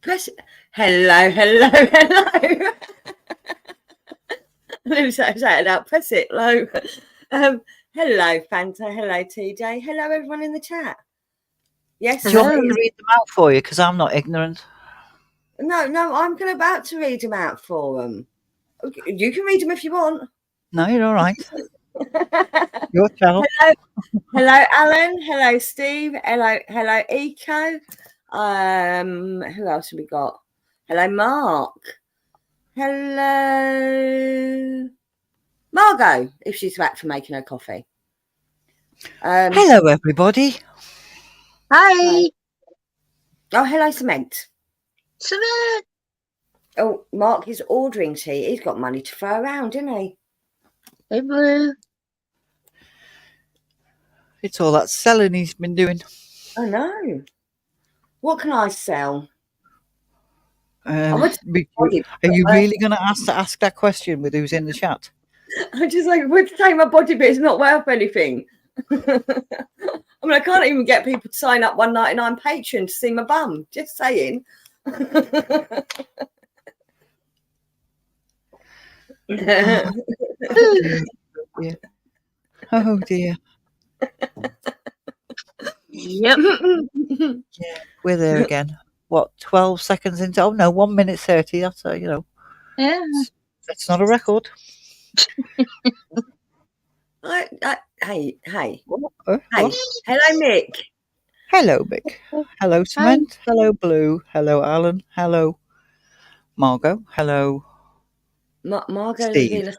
Press it. Hello. Let me say it out. Press it low. Hello, Fanta. Hello, TJ. Hello, everyone in the chat. Yes. Do you want me to read them out for you? Because I'm not ignorant. No, I'm about to read them out for them. You can read them if you want. No, you're all right. Your channel. Hello, Alan. Hello, Steve. Hello, Eco. Who else have we got? Hello, Mark. Hello, Margot, if she's back for making her coffee. Hello, everybody. Hi. Oh, hello, Cement. Cement. Oh, Mark is ordering tea. He's got money to throw around, isn't he? Hey, Blue. It's all that selling he's been doing. I know. What can I sell? Are you really going to ask that question with who's in the chat? I'm just like, would say my body bit is not worth anything. I mean, I can't even get people to sign up $1.99 Patreon to see my bum. Just saying. Oh dear. Yep. Yeah, we're there again. What, 12 seconds into? Oh no, 1 minute 30. That's Yeah. That's not a record. Hey. Hey. Hello, Mick. Hello, Mick. Hello, Cement. Hello, Blue. Hello, Alan. Hello, Margot. Hello, Steve.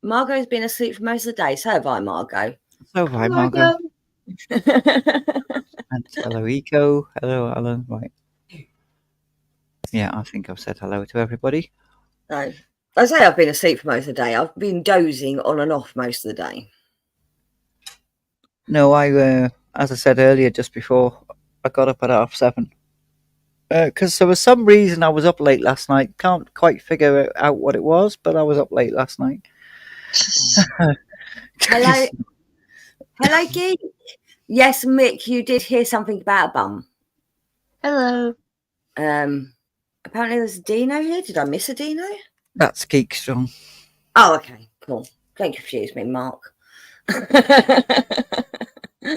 Margot's been asleep for most of the day. So have I, Margot. So have I, Margot. And hello, Eco. Hello, Alan. Right. Yeah, I think I've said hello to everybody. No, I say I've been asleep for most of the day. I've been dozing on and off most of the day. No, as I said earlier, just before, I got up at 7:30. Because there was some reason I was up late last night. Can't quite figure out what it was, but I was up late last night. Hello, Geek. Yes, Mick, you did hear something about a bum. Hello. Apparently there's a Dino here. Did I miss a Dino? That's Geek Strong. Oh, okay, cool. Don't confuse me, Mark.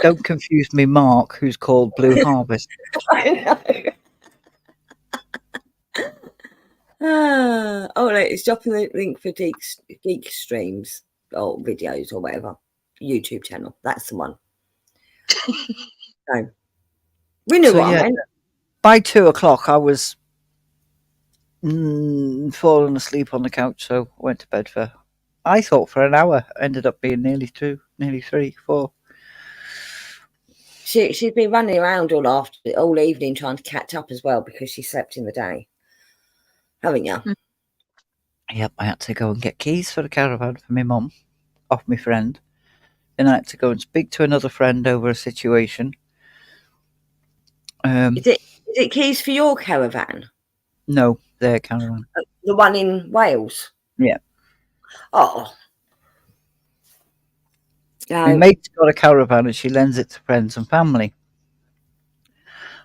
Don't confuse me, Mark, who's called Blue Harvest. I know. Oh, look, it's dropping the link for Geek streams or videos or whatever. YouTube channel. That's the one. So, we knew what I meant. By 2:00, I was falling asleep on the couch, so I went to bed I thought for an hour. Ended up being nearly 2, nearly 3, 4. She's been running around all evening trying to catch up as well because she slept in the day. Haven't you? Yep, I had to go and get keys for the caravan for my mum off my friend. Then I had to go and speak to another friend over a situation. Is it keys for your caravan? No, their caravan. The one in Wales? Yeah. Oh. My mate's got a caravan and she lends it to friends and family.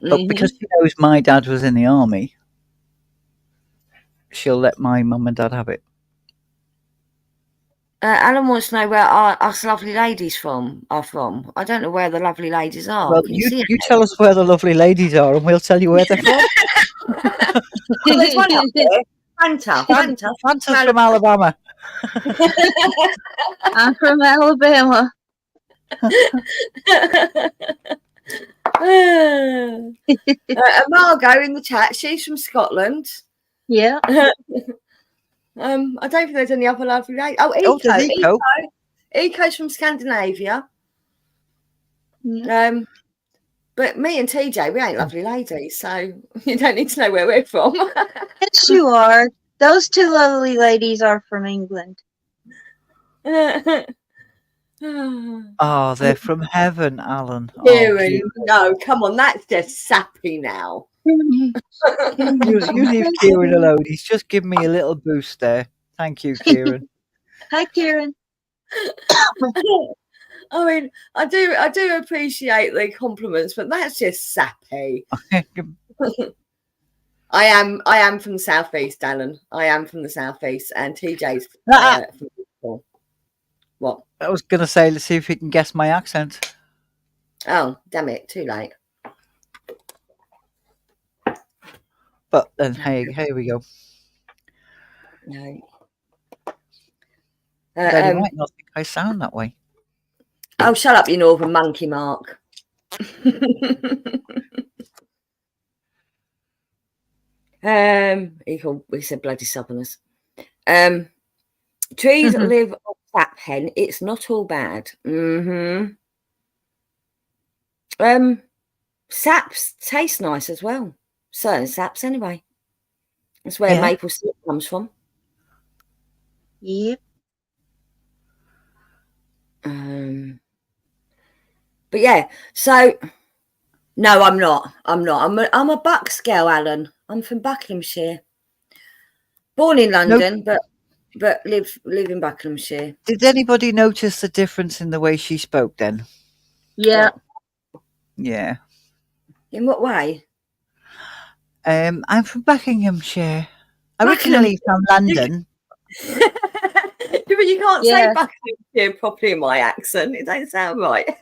But because she knows my dad was in the army, she'll let my mum and dad have it. Alan wants to know where us lovely ladies are from. I don't know where the lovely ladies are. Well, you tell us where the lovely ladies are and we'll tell you where they're from. Well, there's one up there. Fanta's from Alabama. I'm from Alabama. Margot in the chat, she's from Scotland. Yeah. I don't think there's any other lovely ladies. Oh, Eco. Eco's from Scandinavia. Yeah. But me and TJ, we ain't lovely ladies, so you don't need to know where we're from. Yes, you are. Those two lovely ladies are from England. Oh, they're from heaven, Alan. Kieran, no, come on, that's just sappy now. You leave Kieran alone. He's just given me a little boost there. Thank you, Kieran. Hi, Kieran. I mean, I do appreciate the compliments, but that's just sappy. I am from the southeast, Alan. I am from the southeast, and TJ's from Liverpool. What? I was going to say, let's see if you can guess my accent. Oh, damn it! Too late. But then, hey, here we go. No. Then you might not think I sound that way. Oh, shut up, you northern monkey, Mark. We said bloody southerners. Trees live on sap, hen. It's not all bad. Saps taste nice as well. Certain saps, anyway. That's where maple syrup comes from. Yep. But yeah, so no, I'm not. I'm a Bucks girl, Alan. I'm from Buckinghamshire. Born in London, but live in Buckinghamshire. Did anybody notice the difference in the way she spoke then? Yeah. Yeah. In what way? I'm from Buckinghamshire. Originally from London. But you can't say Buckinghamshire properly in my accent. It don't sound right.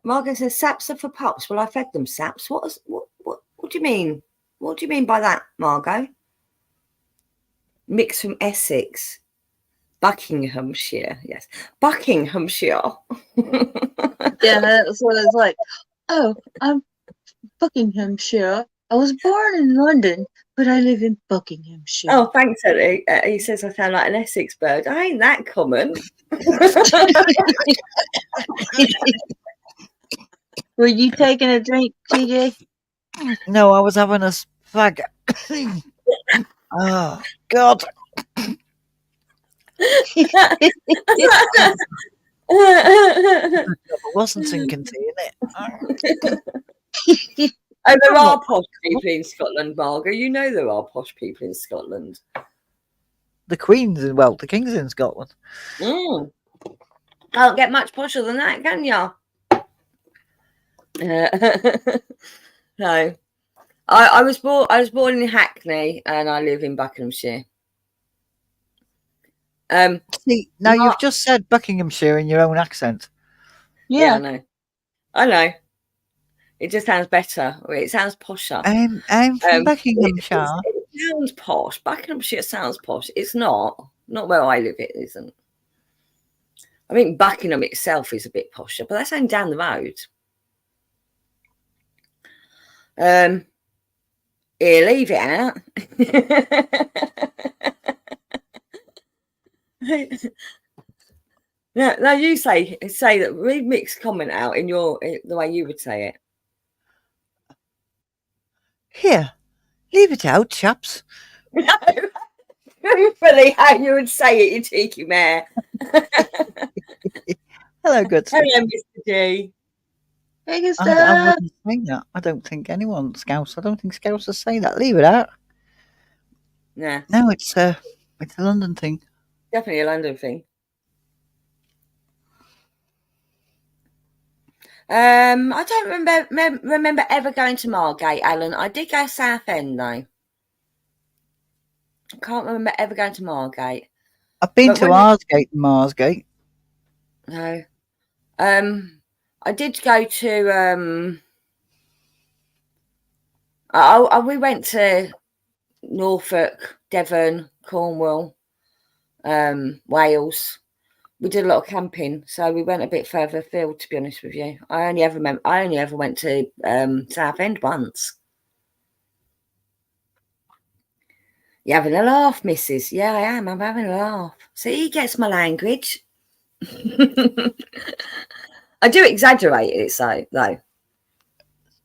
Margaret says saps are for pups. Well, I fed them saps. What do you mean? What do you mean by that, Margot? Mix from Essex. Buckinghamshire, yes. Buckinghamshire. Yeah, that's what it's like. Oh, I'm Buckinghamshire. I was born in London, but I live in Buckinghamshire. Oh, thanks, Eddie. He says I sound like an Essex bird. I ain't that common. Were you taking a drink, TJ? No, I was having a fag. Oh, God. I wasn't thinking tea, innit? Oh, there are posh people in Scotland, Margaret. You know there are posh people in Scotland. The King's in Scotland. Can't get much posher than that, can ya? No. I was born in Hackney and I live in Buckinghamshire. See, now you've just said Buckinghamshire in your own accent. Yeah, I know. It just sounds better. It sounds posher. I'm from Buckinghamshire. It sounds posh. Buckinghamshire sounds posh. It's not. Not where I live, it isn't. I think Buckingham itself is a bit posher, but that's only down the road. Here, leave it out. No, you say that. Read Mick's comment out in the way you would say it. Here, leave it out, chaps. No, truthfully, how you would say it, you cheeky mare. Hello, good. Hello, Mr. G. hey, good I stuff. wouldn't say that. I don't think Scouts. I don't think Scousers say that. Leave it out. Nah, No, it's a London thing. definitely a London thing. I don't remember ever going to Margate, Alan. I did go Southend though. I can't remember ever going to Margate. I've been to Arsgate and Marsgate. No. I did go to we went to Norfolk, Devon, Cornwall, Wales. We did a lot of camping, so we went a bit further afield, to be honest with you. I only ever went to Southend once. You're having a laugh, missus. Yeah, I am. I'm having a laugh. See, he gets my language. I do exaggerate it, though.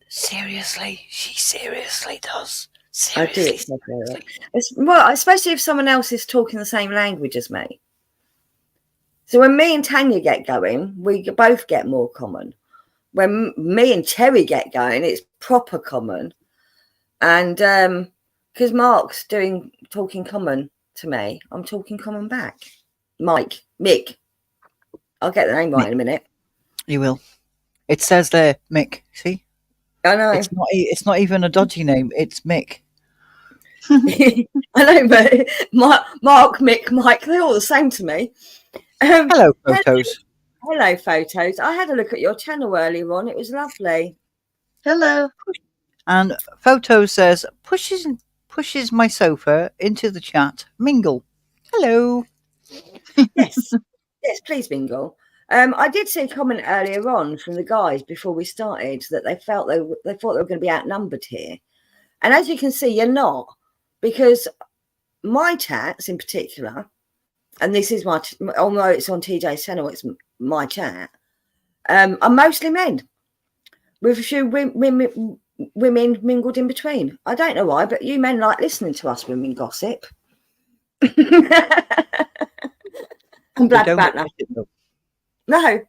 Seriously, she seriously does. I do exaggerate it. Well, especially if someone else is talking the same language as me. So when me and Tanya get going, we both get more common. When me and Cherry get going, it's proper common. And because Mark's talking common to me, I'm talking common back. Mick. I'll get the name right in a minute. You will. It says there, Mick. See, I know. It's not even a dodgy name. It's Mick. I know, but Mark, Mick, Mike, they're all the same to me. Hello, photos. Hello, photos. I had a look at your channel earlier on. It was lovely. Hello. And photos says pushes my sofa into the chat. Mingle. Hello. Yes, yes, please, Mingle. I did see a comment earlier on from the guys before we started that they felt they thought they were going to be outnumbered here, and as you can see, you're not, because my chats in particular, and this is although it's on TJ's channel, it's my chat, are mostly men, with a few women mingled in between. I don't know why, but you men like listening to us women gossip. I'm glad about that. No,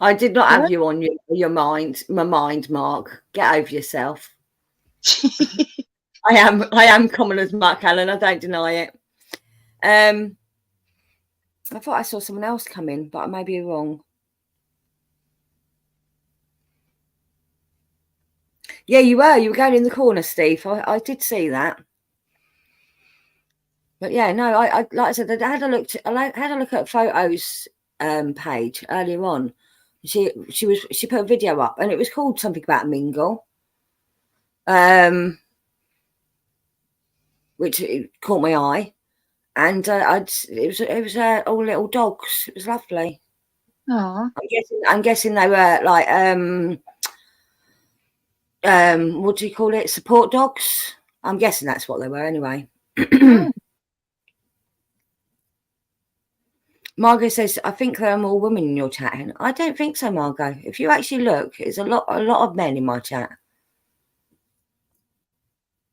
I did not have you on your mind, my mind, Mark. Get over yourself. I am common as Mark Allen. I don't deny it. I thought I saw someone else come in, but I may be wrong. Yeah, you were. You were going in the corner, Steve. I did see that. But yeah, no, I like I said, I had a look at photos page earlier on. She put a video up, and it was called something about Mingle, which caught my eye, and it was all little dogs. It was lovely. Aww. I'm guessing they were like what do you call it? Support dogs. I'm guessing that's what they were anyway. Margot says, I think there are more women in your chat. And I don't think so, Margot. If you actually look, there's a lot of men in my chat.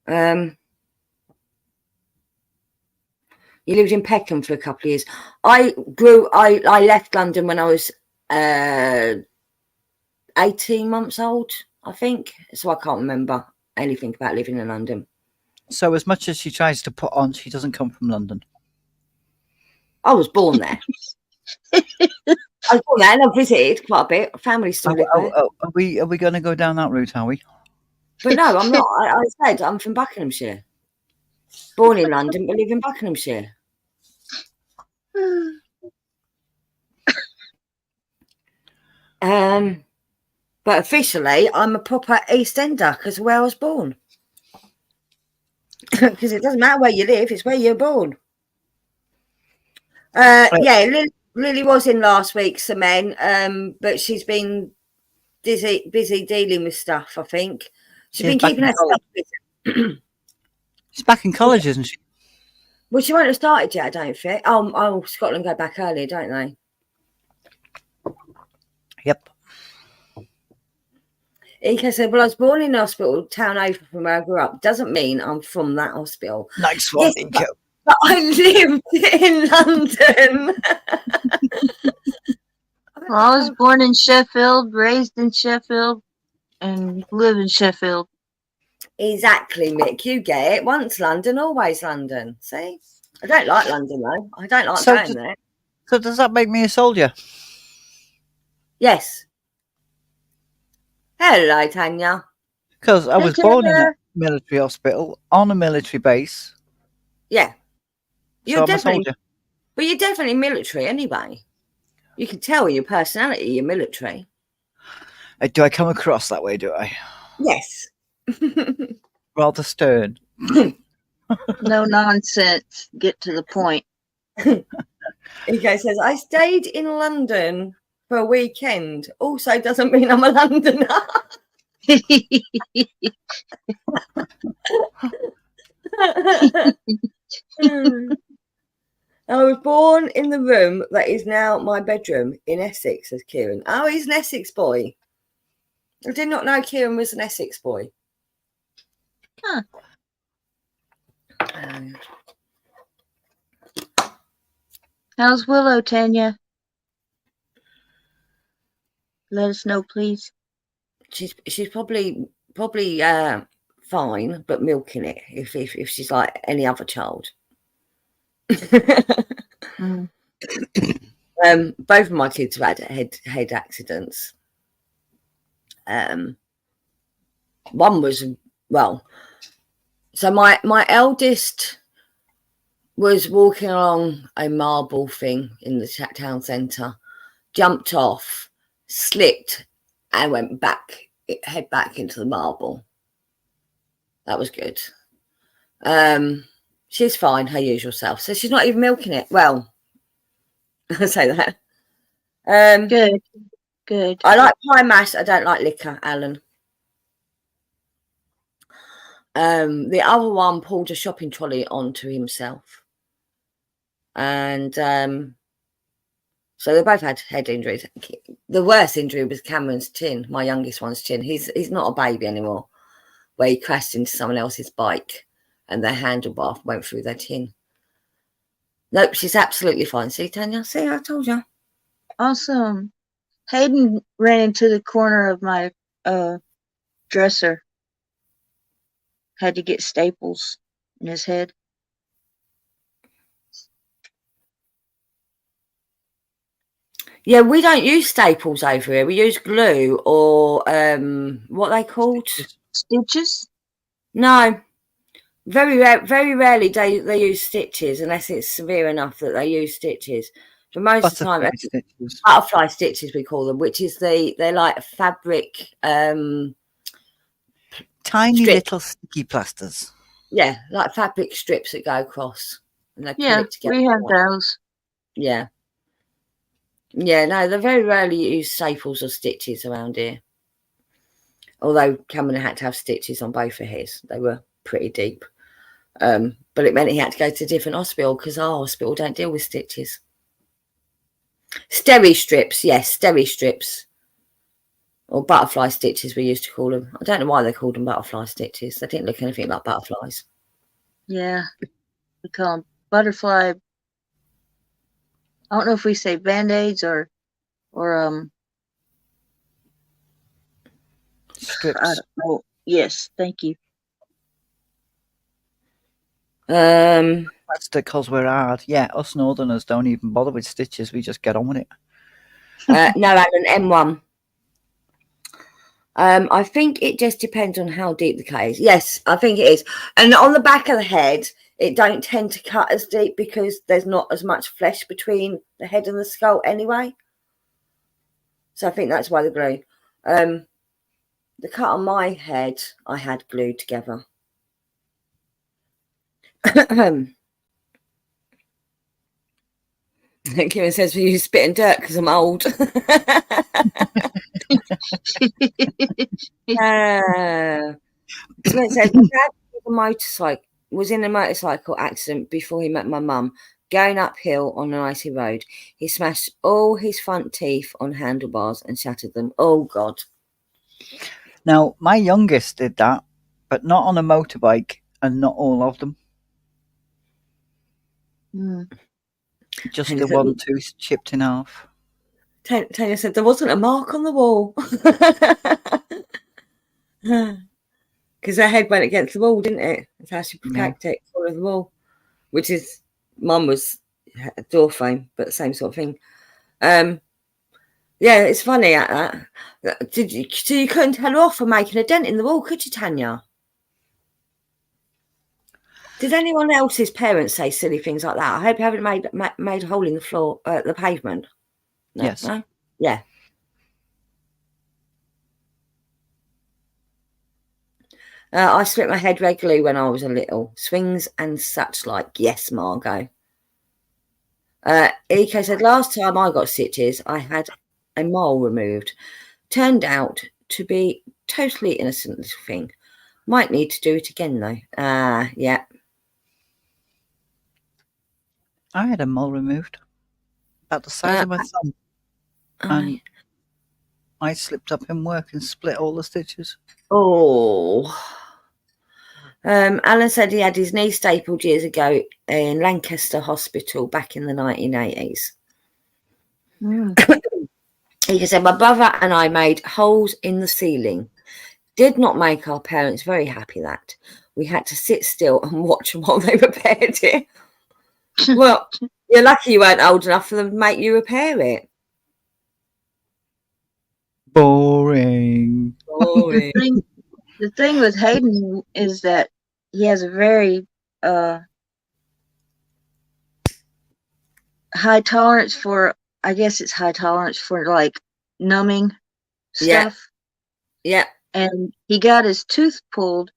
You lived in Peckham for a couple of years. I left London when I was 18 months old, I think. So I can't remember anything about living in London. So as much as she tries to put on, she doesn't come from London. I was born there. I was born there and I visited quite a bit. Family still live there. Are we going to go down that route, are we? But no, I'm not. I said I'm from Buckinghamshire. Born in London, but live in Buckinghamshire. But officially, I'm a proper East Ender because of where I was born. Because it doesn't matter where you live; it's where you're born. Yeah, Lily was in last week, men, but she's been busy dealing with stuff. I think she's been keeping herself busy. She's back in college, isn't she? Well, she won't have started yet, I don't think. Oh, Scotland go back early, don't they? Yep. Ika said, well, I was born in a hospital, town over from where I grew up. Doesn't mean I'm from that hospital. Nice one, yes, Ika. But I lived in London. Well, I was born in Sheffield, raised in Sheffield, and live in Sheffield. Exactly, Mick. You get it. Once London, always London. See? I don't like London, though. I don't like going there. So does that make me a soldier? Yes. Hello, Tanya. Because I was born in a military hospital, on a military base. Yeah. So I'm a soldier. But you're definitely military anyway. You can tell your personality, you're military. Do I come across that way, do I? Yes. Rather stern. No nonsense. Get to the point. Ego says, I stayed in London for a weekend. Also doesn't mean I'm a Londoner. I was born in the room that is now my bedroom in Essex, says Kieran. Oh, he's an Essex boy. I did not know Kieran was an Essex boy. Huh. How's Willow, Tanya? Let us know, please. She's probably fine, but milking it if she's like any other child. Both of my kids have had head accidents. One was, well, so my eldest was walking along a marble thing in the town centre, jumped off, slipped, and went back, head back into the marble. That was good. She's fine, her usual self. So she's not even milking it. Well, I say that. Good. I like pie mash. I don't like liquor, Alan. The other one pulled a shopping trolley onto himself. And so they both had head injuries. The worst injury was Cameron's chin, my youngest one's chin. He's not a baby anymore, where he crashed into someone else's bike and their handlebar went through their chin. Nope, she's absolutely fine. See, Tanya? See, I told you. Awesome. Hayden ran into the corner of my dresser. Had to get staples in his head. Yeah, we don't use staples over here. We use glue or what are they called? Stitches? No. Very rarely they use stitches unless it's severe enough that they use stitches. For most of the time, stitches. Butterfly stitches we call them, which is they're like fabric tiny strips. little sticky plasters. Yeah, like fabric strips that go across and they pull it together. We have those. Yeah. Yeah, no, they very rarely use staples or stitches around here. Although Cameron had to have stitches on both of his. They were pretty deep. But it meant he had to go to a different hospital because our hospital don't deal with stitches. Steri strips, yes, steri strips. Or butterfly stitches, we used to call them. I don't know why they called them butterfly stitches. They didn't look anything like butterflies. Yeah, we call them butterfly. I don't know if we say band-aids or strips. I don't know. Yes, thank you. That's because we're hard. Yeah, us northerners don't even bother with stitches. We just get on with it. No, Alan, M1. I think it just depends on how deep the cut is. Yes, I think it is. And on the back of the head, it don't tend to cut as deep because there's not as much flesh between the head and the skull anyway. So I think that's why the glue. The cut on my head, I had glued together. Kieran says we use spit and dirt because I'm old. So it says, my dad was in a motorcycle accident before he met my mum, going uphill on an icy road. He smashed all his front teeth on handlebars and shattered them. Oh, God. Now, my youngest did that, but not on a motorbike, and not all of them. Just the one tooth chipped in half. Tanya said there wasn't a mark on the wall. Because her head went against the wall, didn't it? That's how she protected it, follow the wall. Which is, Mum was a door frame, but the same sort of thing. Yeah, it's funny at that. So you couldn't tell her off for making a dent in the wall, could you, Tanya? Did anyone else's parents say silly things like that? I hope you haven't made a hole in the floor, the pavement. No, yes. No? Yeah. I split my head regularly when I was a little. Swings and such like. Yes, Margot. EK said, last time I got stitches, I had a mole removed. Turned out to be totally innocent little thing. Might need to do it again, though. Yeah. I had a mole removed. About the size of my thumb. And I slipped up in work and split all the stitches. Oh. Alan said he had his knee stapled years ago in Lancaster Hospital back in the 1980s. He said, my brother and I made holes in the ceiling. Did not make our parents very happy that. We had to sit still and watch while they repaired it. Well, You're lucky you weren't old enough for them to make you repair it. Boring. Boring. The thing with Hayden is that he has a very high tolerance for, I guess it's high tolerance for like numbing Yeah. stuff. Yeah. And he got his tooth pulled,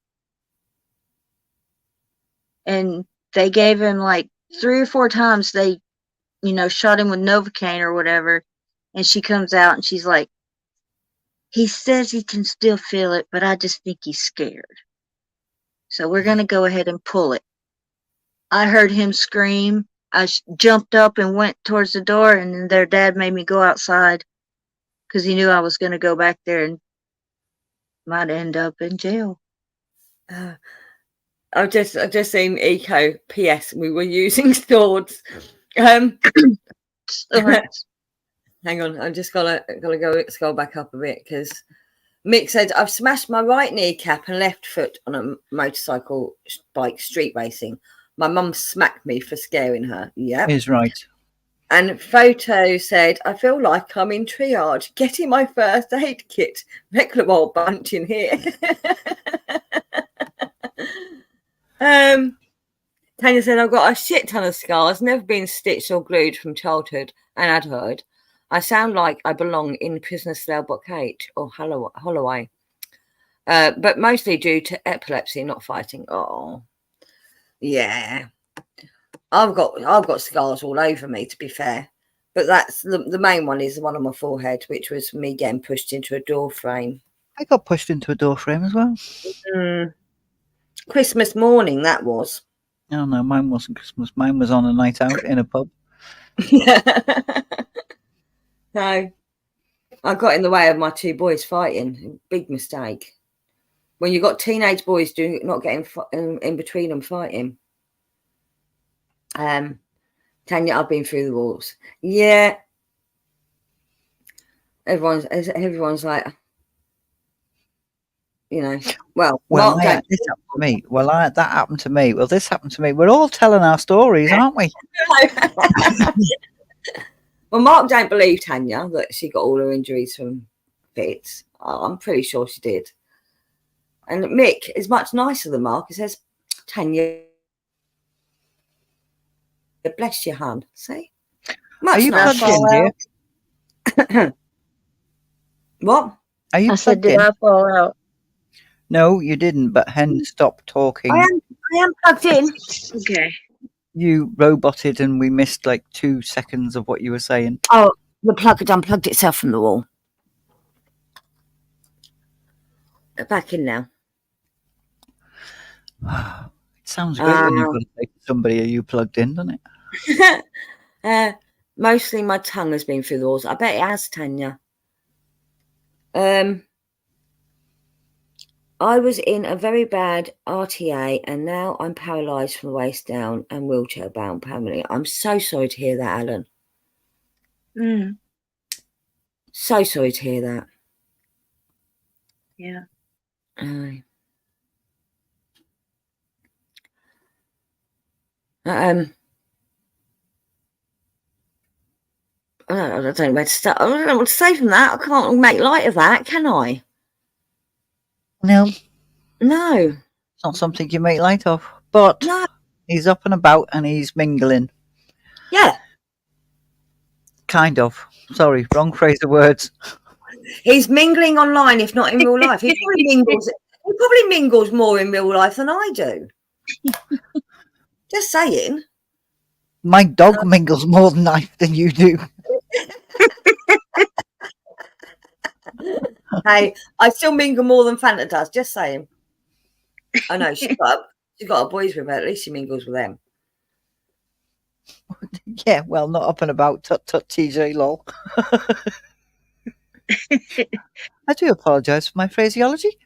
and they gave him like 3 or 4 times. They, shot him with Novocaine or whatever. And she comes out and she's like, he says he can still feel it, but I just think he's scared. So we're going to go ahead and pull it. I heard him scream. I jumped up and went towards the door, and then their dad made me go outside because he knew I was going to go back there and might end up in jail. I've just seen Eco PS. We were using swords. Hang on, I'm just gotta go scroll back up a bit because Mick said I've smashed my right kneecap and left foot on a motorcycle bike street racing. My mum smacked me for scaring her. Yeah, Is right. And Photo said I feel like I'm in triage, getting my first aid kit. Mecklemore bunch in here. Tanya said I've got a shit ton of scars, never been stitched or glued from childhood and adulthood. I sound like I belong in Prisoner Cell Block 8 or Holloway. But mostly due to epilepsy, not fighting. Oh, yeah. I've got scars all over me, to be fair. But that's the main one is the one on my forehead, which was me getting pushed into a door frame. I got pushed into a door frame as well. Christmas morning, that was. Oh no, mine wasn't Christmas. Mine was on a night out in a pub. No, I got in the way of my 2 boys fighting. Big mistake. When you've got teenage boys not getting in between them fighting. Tanya, I've been through the walls. Yeah. Everyone's like, well, Mark, this happened to me. That happened to me. Well, this happened to me. We're all telling our stories, aren't we? Well, Mark don't believe Tanya that she got all her injuries from fits. I'm pretty sure she did. And Mick is much nicer than Mark. He says, Tanya, bless your hand. See? Much Are you plugged in, dear? What? Are you I said, did I fall out? No, you didn't, but Hens stopped talking. I am plugged in. Okay. You roboted and we missed like 2 seconds of what you were saying. Oh, the plug had unplugged itself from the wall. Back in now. It sounds great when you've got to say to somebody, are you plugged in, doesn't it? Mostly my tongue has been through the walls. I bet it has, Tanya. I was in a very bad RTA and now I'm paralysed from the waist down and wheelchair bound permanently. I'm so sorry to hear that, Alan. So sorry to hear that. Yeah. I don't know where to start. I don't know what to say from that. I can't make light of that, can I? No. It's not something you make light of. But he's up and about and he's mingling. Yeah. Kind of. Sorry, wrong phrase of words. He's mingling online, if not in real life. He probably mingles more in real life than I do. Just saying. My dog mingles more than you do. Hey, I still mingle more than Fanta does. Just saying. I know she's got her boys with her. At least she mingles with them. Yeah, well, not up and about. Tut tut, TJ, lol. I do apologise for my phraseology.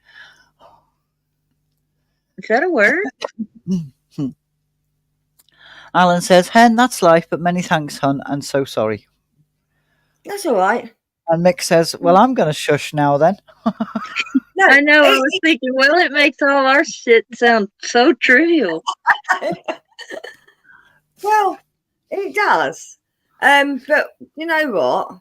Is that a word? Alan says, Hen, that's life, but many thanks, hun, and so sorry. That's all right. And Mick says, well, I'm going to shush now then. No, I know, I was thinking, well, it makes all our shit sound so trivial. Well, It does. But you know what?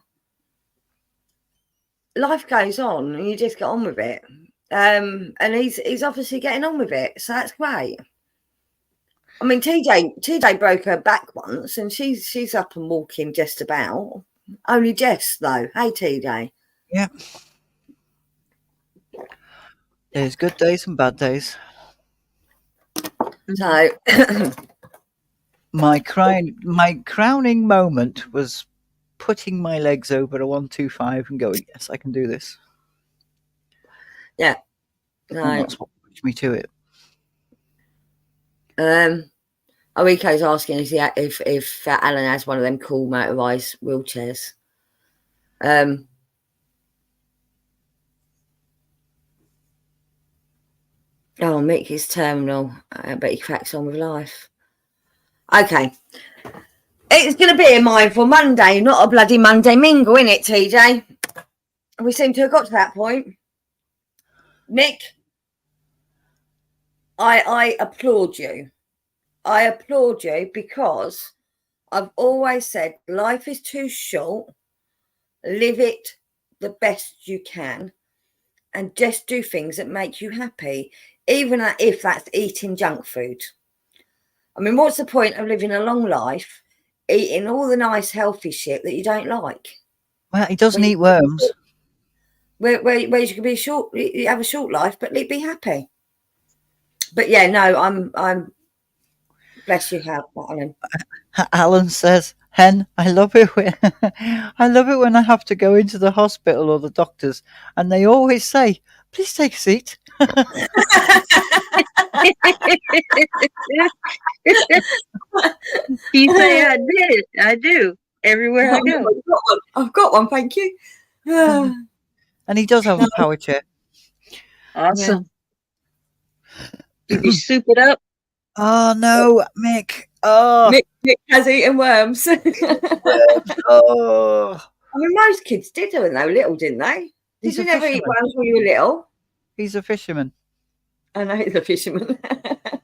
Life goes on, and you just get on with it. And he's obviously getting on with it, so that's great. I mean, TJ broke her back once, and she's up and walking just about. Only just though. Hey, TJ. Yeah. There's good days and bad days. So my crowning moment was putting my legs over a 125 and going, yes, I can do this. Yeah. And No. that's what pushed me to it. Rico's asking if Alan has one of them cool motorised wheelchairs. Oh, Mick is terminal, but he cracks on with life. Okay. It's going to be a mindful Monday, not a bloody Monday mingle, innit, TJ? We seem to have got to that point. Mick, I applaud you. I applaud you because I've always said life is too short. Live it the best you can and just do things that make you happy, even if that's eating junk food. I mean, what's the point of living a long life eating all the nice healthy shit that you don't like? Well, he doesn't eat worms. Where you can be short, you have a short life, but be happy. But yeah, no, I'm bless you, Alan. Alan says, Hen, I love it when I have to go into the hospital or the doctors, and they always say, "Please take a seat." You say I did. I do. Everywhere I go. I've got one, thank you. And he does have a power chair. Awesome. Did you soup it up? Oh no, Mick. Oh, Mick has eaten worms. oh. I mean, most kids did when they were little, didn't they? Did you never eat worms when you were little? He's a fisherman. I know he's a fisherman.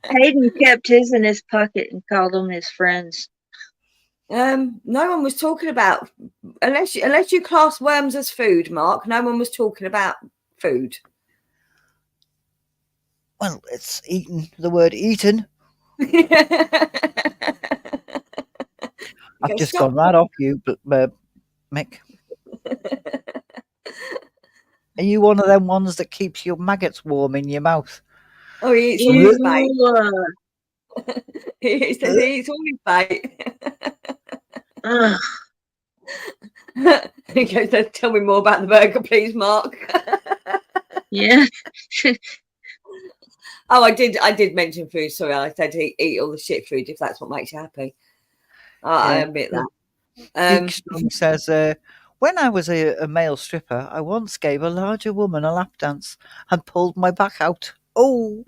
Hayden kept his in his pocket and called them his friends. No one was talking about, unless you class worms as food, Mark, no one was talking about food. Well, it's eaten. The word eaten. I've just gone right off you, Mick. Are you one of them ones that keeps your maggots warm in your mouth? Oh, he eats all his bait. He says he eats all his bait. He goes, tell me more about the burger, please, Mark. Yeah. Oh, I did mention food. Sorry, I said eat all the shit food if that's what makes you happy. I admit that. Geek Strong says, when I was a male stripper, I once gave a larger woman a lap dance and pulled my back out. Oh.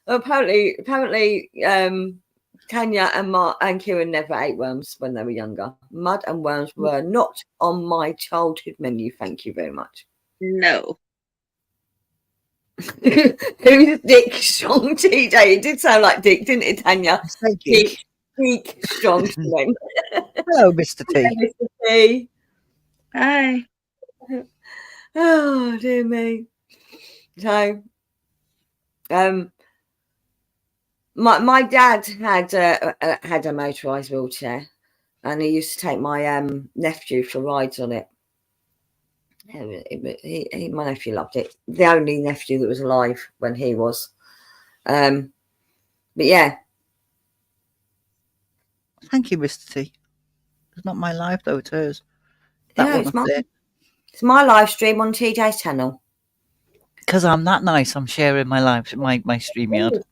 Apparently, Tanya and Kieran never ate worms when they were younger. Mud and worms were not on my childhood menu. Thank you very much. No. Who's Dick Strong, TJ? It did sound like Dick, didn't it, Tanya? Dick Strong. Hello, Mr. T. Hello, Mr. T. Hi. Oh dear me. So, my dad had a motorised wheelchair, and he used to take my nephew for rides on it. My nephew loved it. The only nephew that was alive when he was. But yeah. Thank you, Mr. T. It's not my life though; it's hers. It's my live stream on TJ's channel. Because I'm that nice, I'm sharing my life, my StreamYard.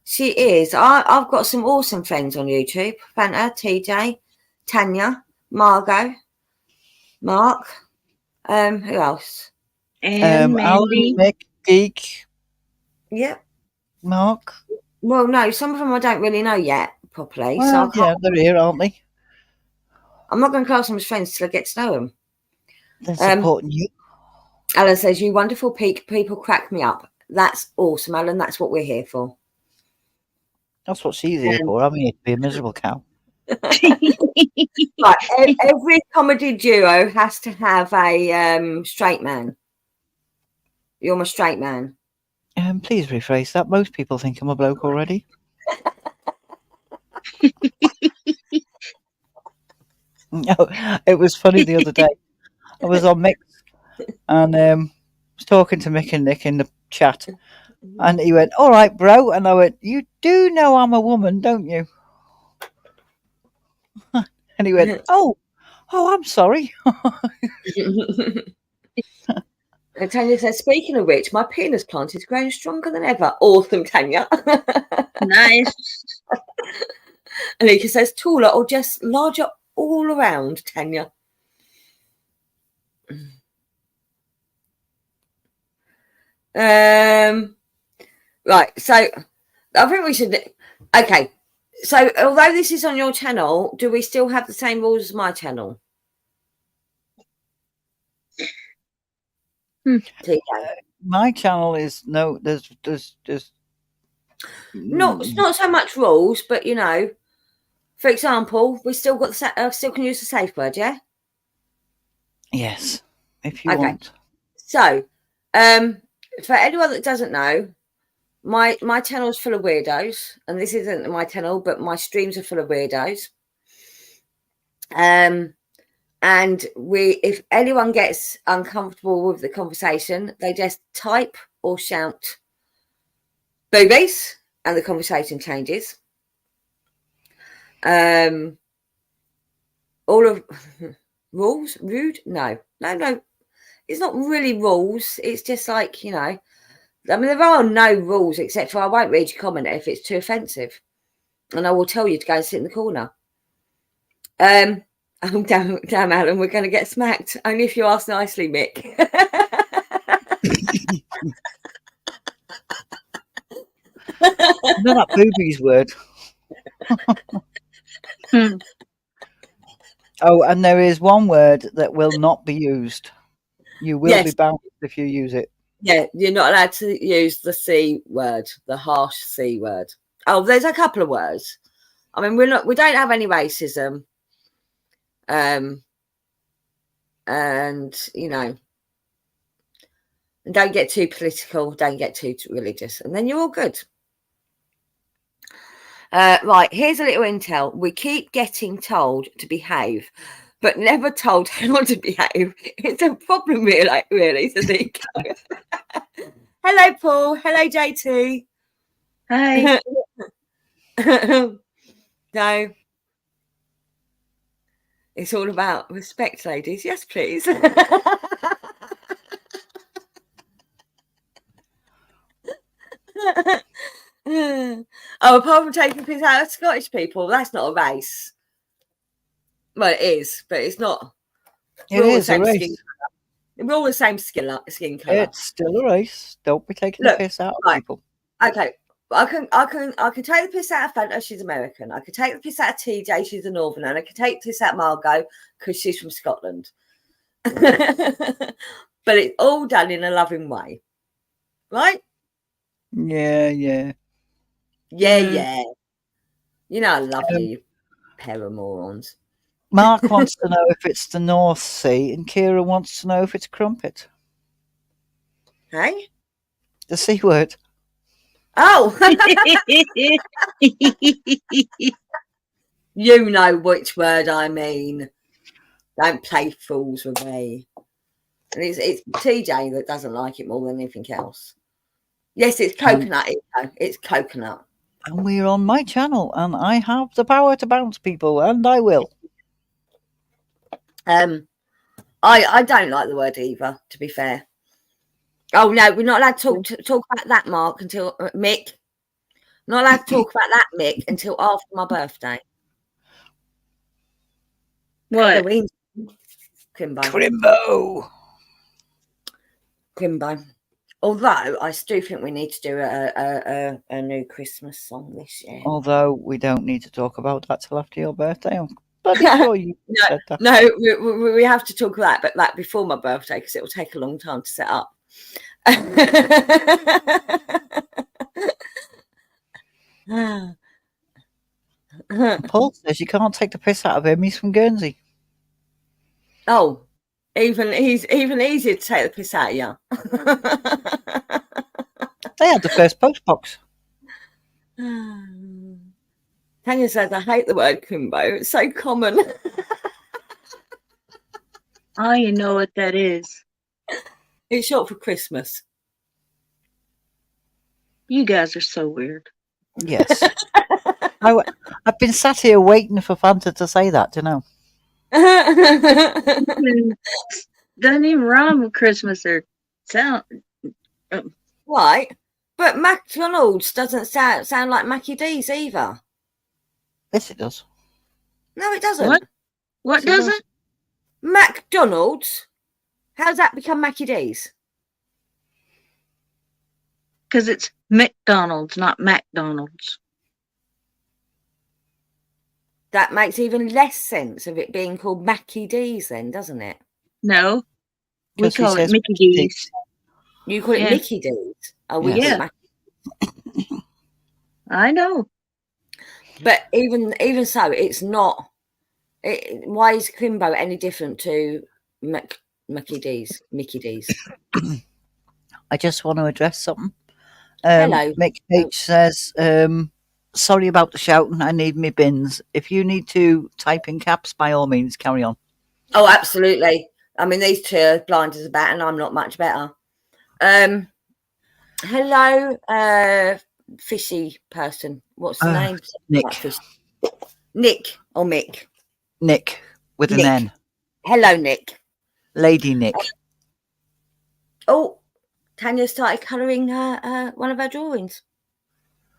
She is. I've got some awesome friends on YouTube. Fanta, TJ, Tanya, Margot, Mark. Who else? And Mandy. Alan, Mick, Geek. Yep. Mark. Well, no, some of them I don't really know yet properly. Well, so I can't, they're here, aren't they? I'm not going to class them as friends till I get to know them. They're supporting you. Alan says, "You wonderful people crack me up." That's awesome, Alan. That's what we're here for. That's what she's here for. I'm here to be a miserable cow. Right, every comedy duo has to have a straight man. You're my straight man. Please rephrase that. Most people think I'm a bloke already. No, it was funny the other day. I was on Mick and was talking to Mick and Nick in the chat, and he went, "All right, bro," and I went, "You do know I'm a woman, don't you?" And he went, "Oh, I'm sorry." And Tanya says, "Speaking of which, my penis plant is growing stronger than ever." Awesome, Tanya. Nice. Alika says, "Taller or just larger all around, Tanya?" Right, so I think we should. Okay, so although this is on your channel, do we still have the same rules as my channel? My channel is no. There's not so much rules, but you know, for example, we still got the still can use the safe word, yeah. Yes, if you want. So, for anyone that doesn't know, my channel is full of weirdos, and this isn't my channel, but my streams are full of weirdos. And if anyone gets uncomfortable with the conversation, they just type or shout boobies, and the conversation changes. All of rules, rude? No. It's not really rules. It's just like, you know, I mean, there are no rules except for I won't read your comment if it's too offensive, and I will tell you to go and sit in the corner. Oh, damn, Alan, we're going to get smacked. Only if you ask nicely, Mick. No, that boobies word. Oh, and there is one word that will not be used. You will be bounced if you use it. Yeah, you're not allowed to use the C word, the harsh C word. Oh, there's a couple of words. I mean, we don't have any racism. And you know, don't get too political, don't get too religious, and then you're all good. Right, here's a little intel. We keep getting told to behave, but never told how to behave. It's a problem, really, Sadiq. Hello, Paul. Hello, JT. Hi. No. It's all about respect, ladies. Yes, please. Oh, apart from taking piss out of Scottish people, that's not a race. Well, it is, but it's not. It is a race. We're all the same skin colour. It's still a race. Don't be taking the piss out of people. Okay, I can take the piss out of Fanta. She's American. I can take the piss out of TJ. She's a Northerner. And I can take the piss out of Margot because she's from Scotland. But it's all done in a loving way, right? Yeah. Yeah. You know, I love you pair of morons. Mark wants to know if it's the North Sea, and Kira wants to know if it's crumpet. Hey? The C word. Oh! You know which word I mean. Don't play fools with me. And it's TJ that doesn't like it more than anything else. Yes, it's coconut. It's coconut. And we're on my channel, and I have the power to bounce people, and I will. I don't like the word either, to be fair. Oh no, we're not allowed to talk about that, Mark, until Mick. Not allowed to talk about that, Mick, until after my birthday. What? Halloween. Crimbo. Although I still think we need to do a new Christmas song this year. Although we don't need to talk about that till after your birthday. But before you said that. No, we have to talk about that, but like before my birthday, because it will take a long time to set up. Paul says you can't take the piss out of him. He's from Guernsey. Oh, he's even easier to take the piss out of you. They had the first postbox. Tanya says, I hate the word Kimbo. It's so common. I know what that is. It's short for Christmas. You guys are so weird. Yes. I've been sat here waiting for Fanta to say that, do you know? Doesn't even rhyme with Christmas or sound. Right. But McDonald's doesn't sound like Mackie D's either. Yes, it does. No, it doesn't. What doesn't? McDonald's? How's that become Mackie D's? Because it's McDonald's, not McDonald's. That makes even less sense of it being called Mackie D's then, doesn't it? No. We call it Mickey D's. You call it Mickey D's? Oh, we call it Mackie. I know. But even so, it's not. Why is Kimbo any different to Mickey D's? I just want to address something. Hello. Mick H says, sorry about the shouting. I need me bins. If you need to type in caps, by all means, carry on. Oh, absolutely. I mean, these two are blind as a bat, and I'm not much better. Hello, fishy person. What's the name? Nick. Nick or Mick? Nick with an N. Hello, Nick. Lady Nick. Oh, Tanya started colouring one of her drawings.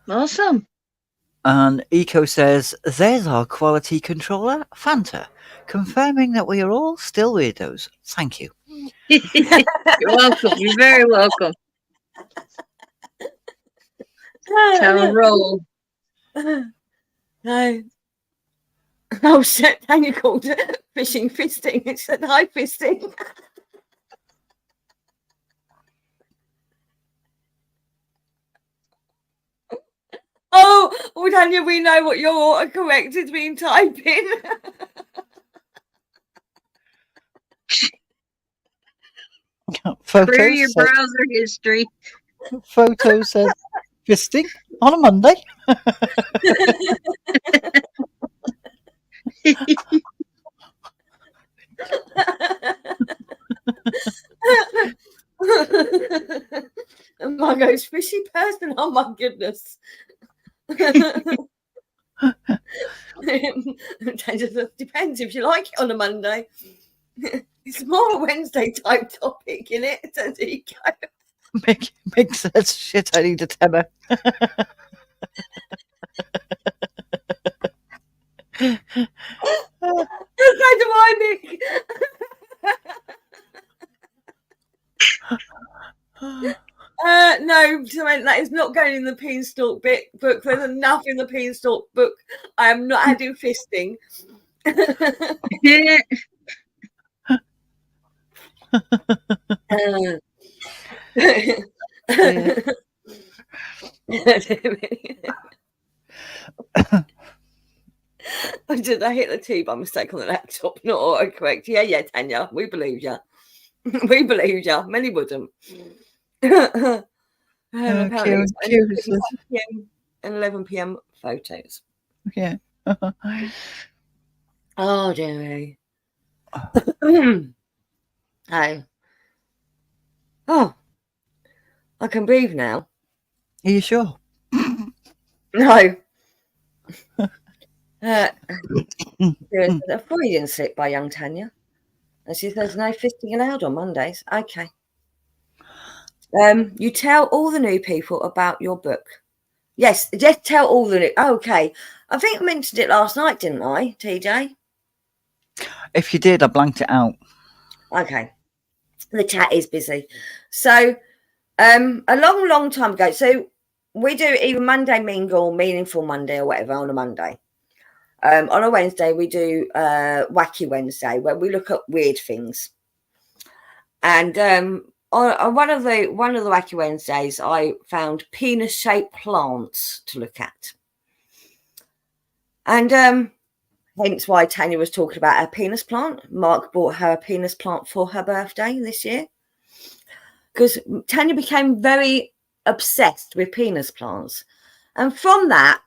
Awesome. And Eco says, there's our quality controller, Fanta, confirming that we are all still weirdos. Thank you. You're welcome. You're very welcome. Have a roll. No. Oh shit, Tanya called it fishing fisting. It said hi fisting. Oh, Tanya, we know what your autocorrect has been typing. Clear your browser history. Photo says fisting on a Monday. Margot's fishy person. Oh my goodness. It depends if you like it on a Monday. It's more a Wednesday type topic, isn't it? Says Eco. Mick says, shit, I need a tenner. So do I, Mick. No, that is not going in the Beanstalk book. There's enough in the Beanstalk book. I am not adding fisting. Did I hit the T by mistake on the laptop? Not autocorrect. Yeah, Tanya, we believe you. We believe you. Many wouldn't. Apparently it's 10 PM and 11 PM photos. Yeah. Oh, dearie. Hey. Oh, I can breathe now. Are you sure? No. There's a Freudian slip by young Tanya. And she says, no fisting allowed on Mondays. Okay. You tell all the new people about your book. Yes, just tell all the new. Okay. I think I mentioned it last night, didn't I, TJ? If you did, I blanked it out. Okay. The chat is busy. So, a long time ago, so we do either Monday Mingle, Meaningful Monday or whatever on a Monday. On a Wednesday, we do Wacky Wednesday, where we look at weird things. And on one of the Wacky Wednesdays, I found penis-shaped plants to look at. And hence why Tanya was talking about her penis plant. Mark bought her a penis plant for her birthday this year. Because Tanya became very obsessed with penis plants. And from that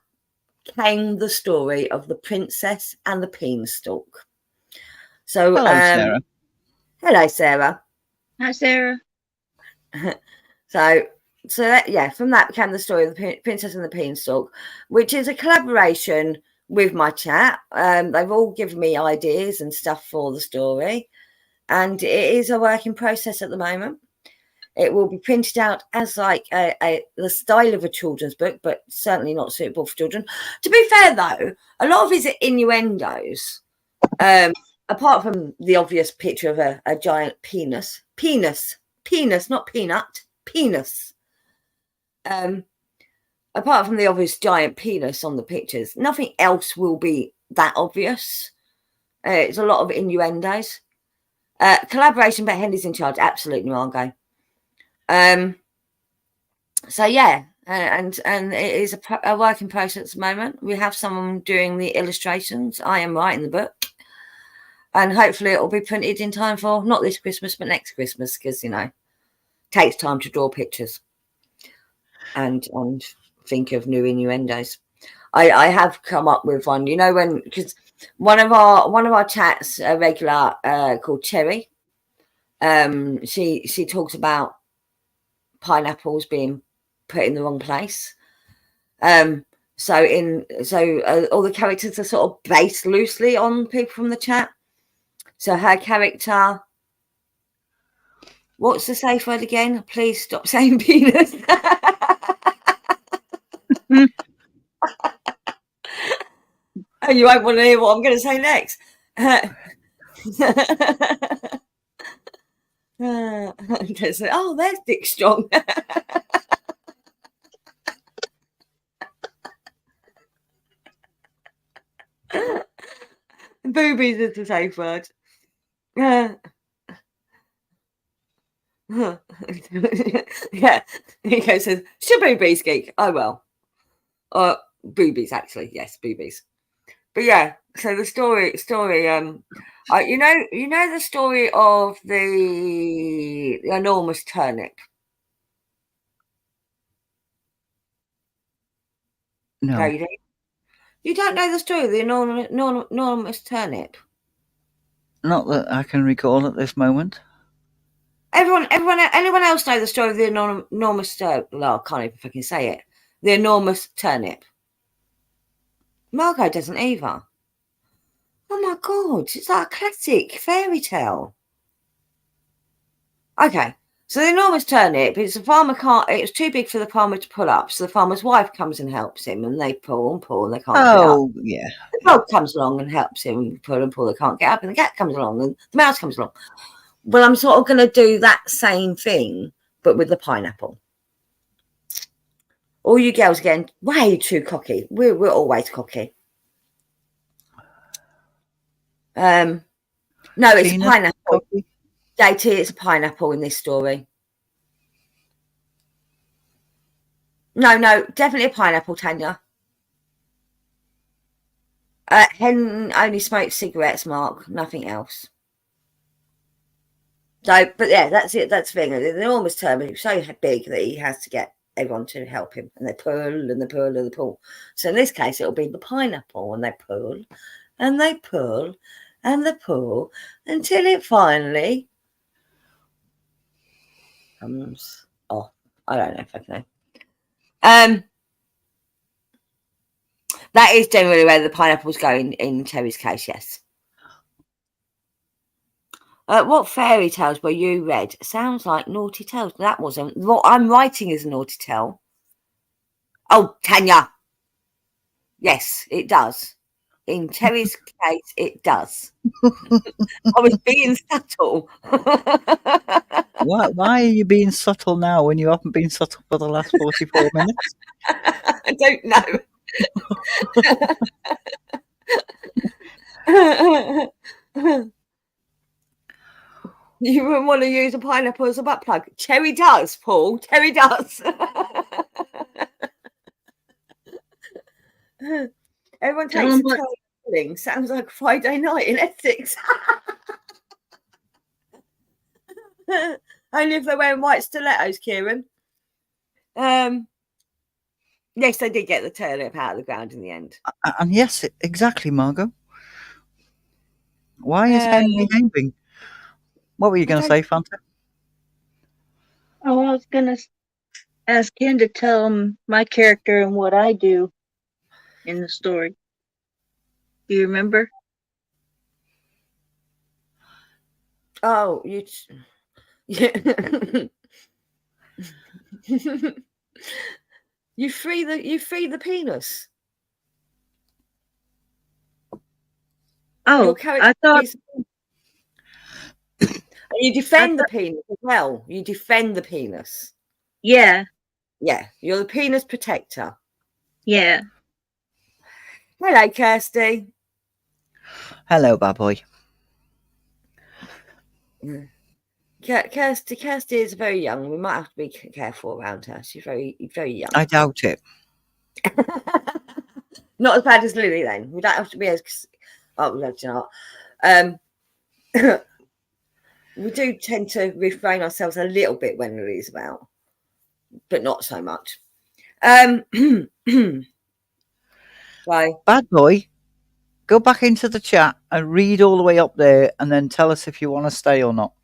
came the story of the princess and the beanstalk. So, Hello, Sarah. Hello, Sarah. Hi, Sarah. So that, from that came the story of the princess and the beanstalk, which is a collaboration with my chat. They've all given me ideas and stuff for the story, and it is a work in process at the moment. It will be printed out as like the style of a children's book, but certainly not suitable for children. To be fair, though, a lot of his innuendos, apart from the obvious picture of a giant penis, not peanut, penis. Apart from the obvious giant penis on the pictures, nothing else will be that obvious. It's a lot of innuendos. Collaboration, but Henry's in charge. Absolutely, Margot. So yeah, and it is a work in process at the moment. We have someone doing the illustrations. I am writing the book, and hopefully it will be printed in time for not this Christmas but next Christmas, because it takes time to draw pictures and think of new innuendos. I have come up with one, because one of our chats, a regular called Cherry, she talks about pineapples being put in the wrong place. So all the characters are sort of based loosely on people from the chat. So her character, what's the safe word again? Please stop saying penis. Oh, you won't want to hear what I'm going to say next. Oh, there's Dick Strong. Boobies is the safe word. Yeah, Nico says, should boobies geek? Oh, well. Boobies, actually. Yes, boobies. But yeah, so the story, you know the story of the enormous turnip? No. Lady? You don't know the story of the enormous turnip? Not that I can recall at this moment. Anyone else know the story of the enormous turnip? Well, I can't even fucking say it. The enormous turnip. Margot doesn't either. Oh my God, it's like a classic fairy tale. Okay, so the enormous turnip, it's a farmer can't, it was too big for the farmer to pull up, so the farmer's wife comes and helps him, and they pull and they can't get up. Oh, yeah. The dog comes along and helps him pull, they can't get up, and the cat comes along, and the mouse comes along. Well, I'm sort of going to do that same thing, but with the pineapple. All you girls getting way too cocky. We're always cocky. No, it's a pineapple. Cocky. JT, it's a pineapple in this story. No, definitely a pineapple, Tanya. Hen only smokes cigarettes, Mark, nothing else. So, but yeah, that's it. That's the thing. The enormous turnip is so big that he has to get everyone to help him, and they pull and they pull and they pull. So in this case, it'll be the pineapple, and they pull and they pull and they pull until it finally comes off. I don't know if I can know. That is generally where the pineapples go in Terry's case, yes. What fairy tales were you read? Sounds like Naughty Tales. That wasn't. What I'm writing is a Naughty Tale. Oh, Tanya. Yes, it does. In Terry's case, it does. I was being subtle. Why are you being subtle now when you haven't been subtle for the last 44 minutes? I don't know. You wouldn't want to use a pineapple as a butt plug. Cherry does, Paul. Cherry does. Everyone Tell takes 'em a what- turn pudding. Sounds like Friday night in Essex. Only if they're wearing white stilettos, Kieran. Yes, they did get the turnip out of the ground in the end. And yes, exactly, Margot. Why is Henry behaving? What were you going to say, Fanta? Oh, I was gonna ask him to tell him my character and what I do in the story. Do you remember? Oh, you. Yeah. You free the penis. Oh, Your character I thought. is, and you defend the penis as well. You defend the penis. Yeah, Yeah, you're the penis protector. yeah. Hello, Kirsty. Hello, bad boy. Kirsty is very young. We might have to be careful around her. She's very, very young. I doubt it. Not as bad as Lily, then. We don't have to be as. Oh, no, you know what? We do tend to refrain ourselves a little bit when Lily's about, but not so much. Right. Bad boy, go back into the chat and read all the way up there and then tell us if you want to stay or not.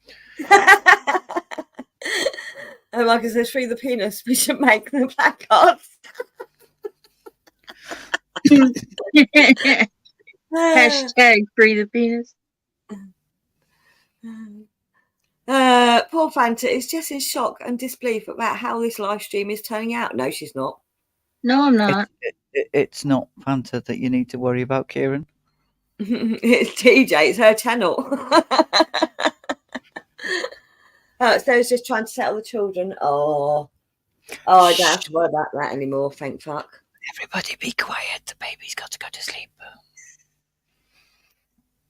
And Marcus says, free the penis. We should make the placards. Hashtag free the penis. Poor Fanta is just in shock and disbelief about how this live stream is turning out. No, she's not. No, I'm not. It's not Fanta that you need to worry about, Kieran. It's TJ, it's her channel. So it's just trying to settle the children. Oh, I don't have to worry about that anymore, thank fuck. Everybody be quiet. The baby's got to go to sleep.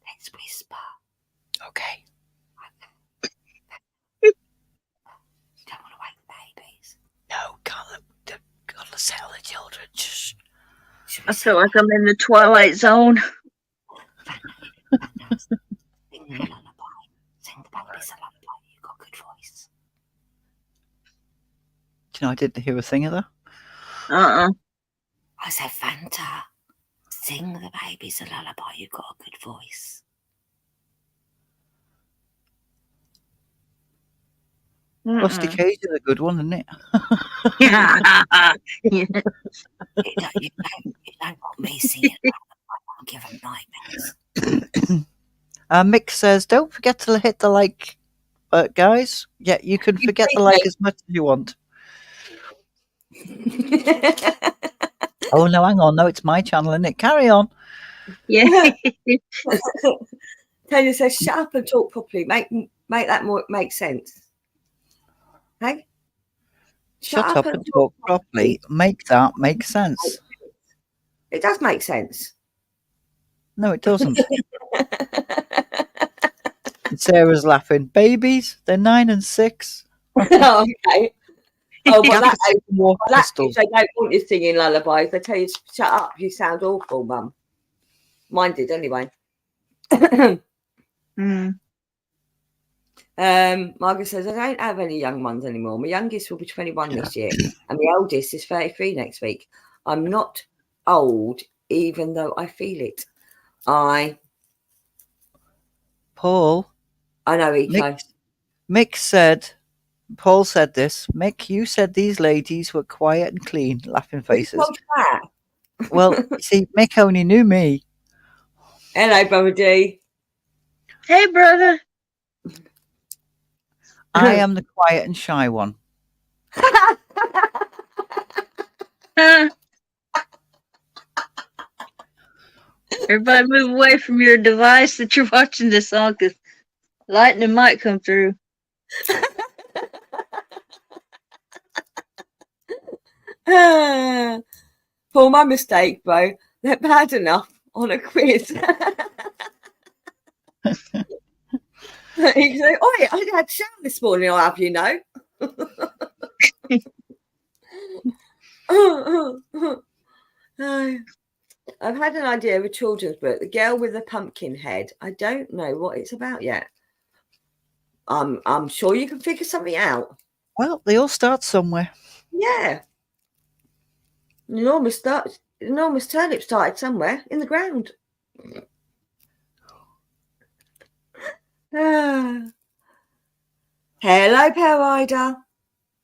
Let's whisper. Okay. Don't want to wake the babies. No, gotta settle the children. Shh. I feel like I'm in the Twilight Zone. Sing the lullaby. Sing the babies a lullaby. You've got a good voice. Do you know I didn't hear a thing of that? I said, Fanta, sing the babies a lullaby. You've got a good voice. Rusty Cage is a good one, isn't it? You don't want me singing I'll give them nightmares. Mick says, don't forget to hit the like, guys. Yeah, you can forget the like as much as you want. Oh, no, hang on. No, it's my channel, isn't it? Carry on. Yeah. Tanya says, shut up and talk properly. Make that more make sense. Hey? Shut up and talk properly. Make that make sense. It does make sense. No, it doesn't. Sarah's laughing. Babies, they're 9 and 6. Oh, okay. Oh, well, that age, they don't want you singing lullabies. They tell you to shut up. You sound awful, Mum. Mine did anyway. Margaret says, I don't have any young ones anymore. My youngest will be 21 this year, and my oldest is 33 next week. I'm not old, even though I feel it. Paul. I know, Eco. Mick said, Paul said this. Mick, you said these ladies were quiet and clean, laughing faces. Well, you see, Mick only knew me. Hello, Brother D. Hey, brother. I am the quiet and shy one. Everybody move away from your device that you're watching this on, because lightning might come through. For my mistake, bro. They're bad enough on a quiz. He's like, "Oh, I had a shower this morning. I'll have you know." I've had an idea of a children's book, The Girl with the Pumpkin Head. I don't know what it's about yet. I'm sure you can figure something out. Well, they all start somewhere. Yeah. An enormous turnip started somewhere in the ground. Hello, Pale Rider.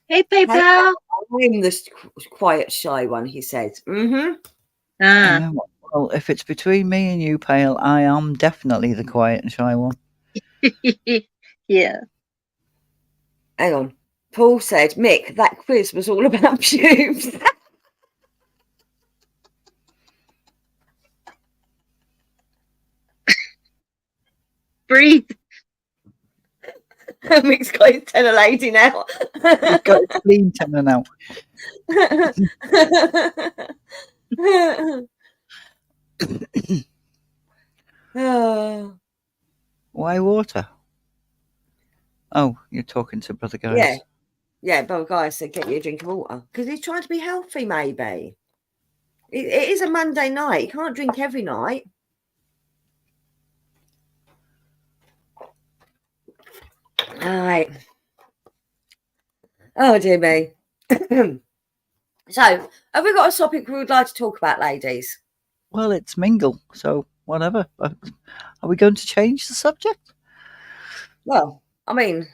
Hey, PayPal. I'm the quiet, shy one, he says. Well, if it's between me and you, Pale, I am definitely the quiet and shy one. Yeah. Hang on. Paul said, Mick, that quiz was all about pubes. Breathe. Mick's got his tenor lady now. He's got his clean tenor now. Why water? Oh, you're talking to Brother Guys. Yeah, Brother Guys said get you a drink of water. Because he's trying to be healthy, maybe. It is a Monday night. You can't drink every night. All right. Oh, dear me. So, have we got a topic we would like to talk about, ladies? Well, it's Mingle, so whatever. Are we going to change the subject? Well, I mean,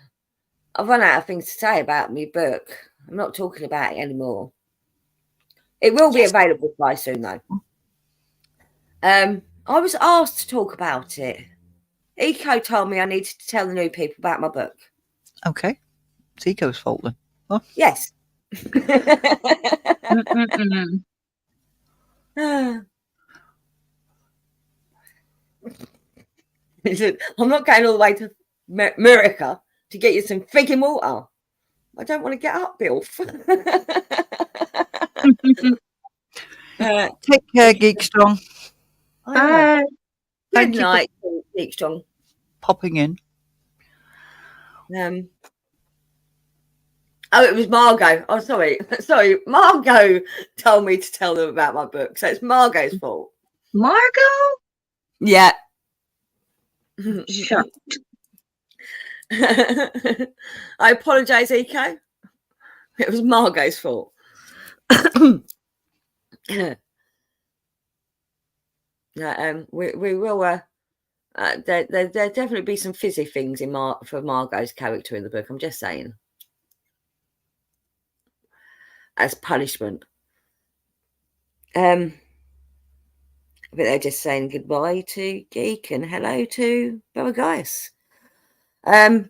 I've run out of things to say about my book. I'm not talking about it anymore. It will be available quite soon, though. I was asked to talk about it. Eco told me I needed to tell the new people about my book. Okay. It's Eco's fault then. Oh. Yes. He said, I'm not going all the way to America to get you some freaking water. I don't want to get up, Bill. Take care, Geek Strong. Bye. Good night, Geek Strong. Popping in. Oh, it was Margot. Oh, sorry. Margot told me to tell them about my book, so it's Margot's fault. Margot? Yeah. Shut. I apologise, Eco. It was Margot's fault. We will. There definitely be some fizzy things in for Margot's character in the book. I'm just saying, as punishment. But they're just saying goodbye to Geek and hello to Brother Guys. Go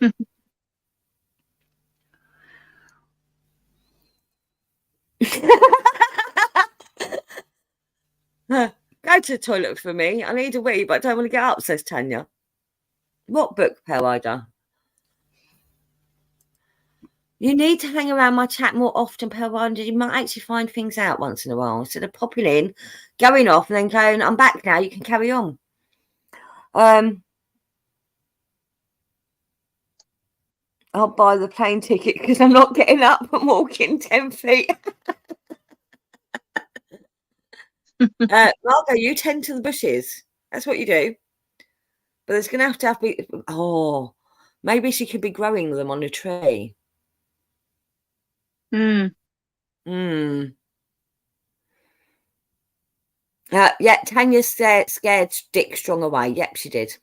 to the toilet for me. I need a wee, but I don't want to get up, says Tanya. What book, Pale Rider? You need to hang around my chat more often, Pale Rider. You might actually find things out once in a while. Instead of popping in, going off, and then going, I'm back now, you can carry on. I'll buy the plane ticket because I'm not getting up and walking 10 feet. Margot, you tend to the bushes. That's what you do. But there's going to have be. Oh, maybe she could be growing them on a tree. Yeah, Tanya scared Dick Strong away. Yep, she did.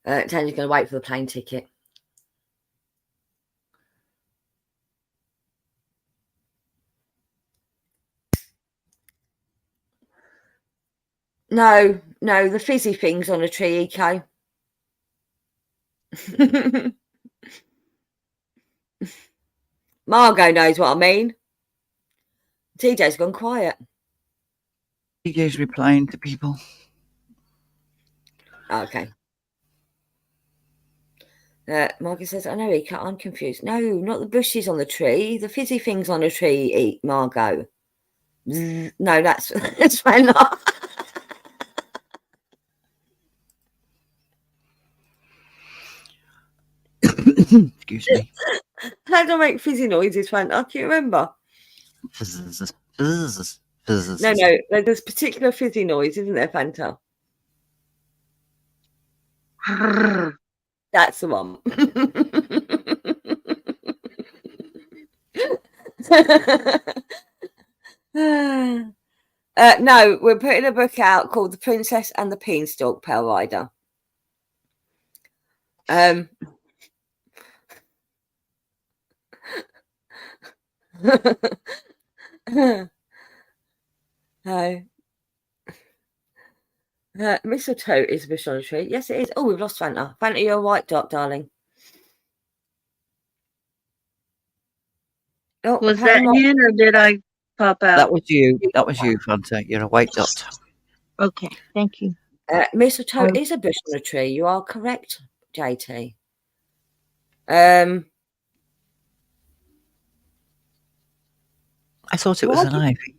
Tanya's going to wait for the plane ticket. No, the fizzy things on a tree, Eco. Margot knows what I mean. TJ's gone quiet. TJ's replying to people. Okay. Margot says, I know, Eco, I'm confused. No, not the bushes on the tree. The fizzy things on a tree, Margot. No, that's fine. Excuse me. How do I make fizzy noises, Fanta? I can't remember. No, there's particular fizzy noise, isn't there, Fanta? That's the one. No, we're putting a book out called The Princess and the Beanstalk, Pale Rider. Mistletoe is a bush on a tree. Yes, it is. Oh, we've lost Fanta. Fanta, you're a white dot, darling. Oh, Was that in, or did I pop out? That was you. That was you, Fanta. You're a white dot. Okay, thank you. Mistletoe is a bush on a tree. You are correct, JT. I thought it was an ivy.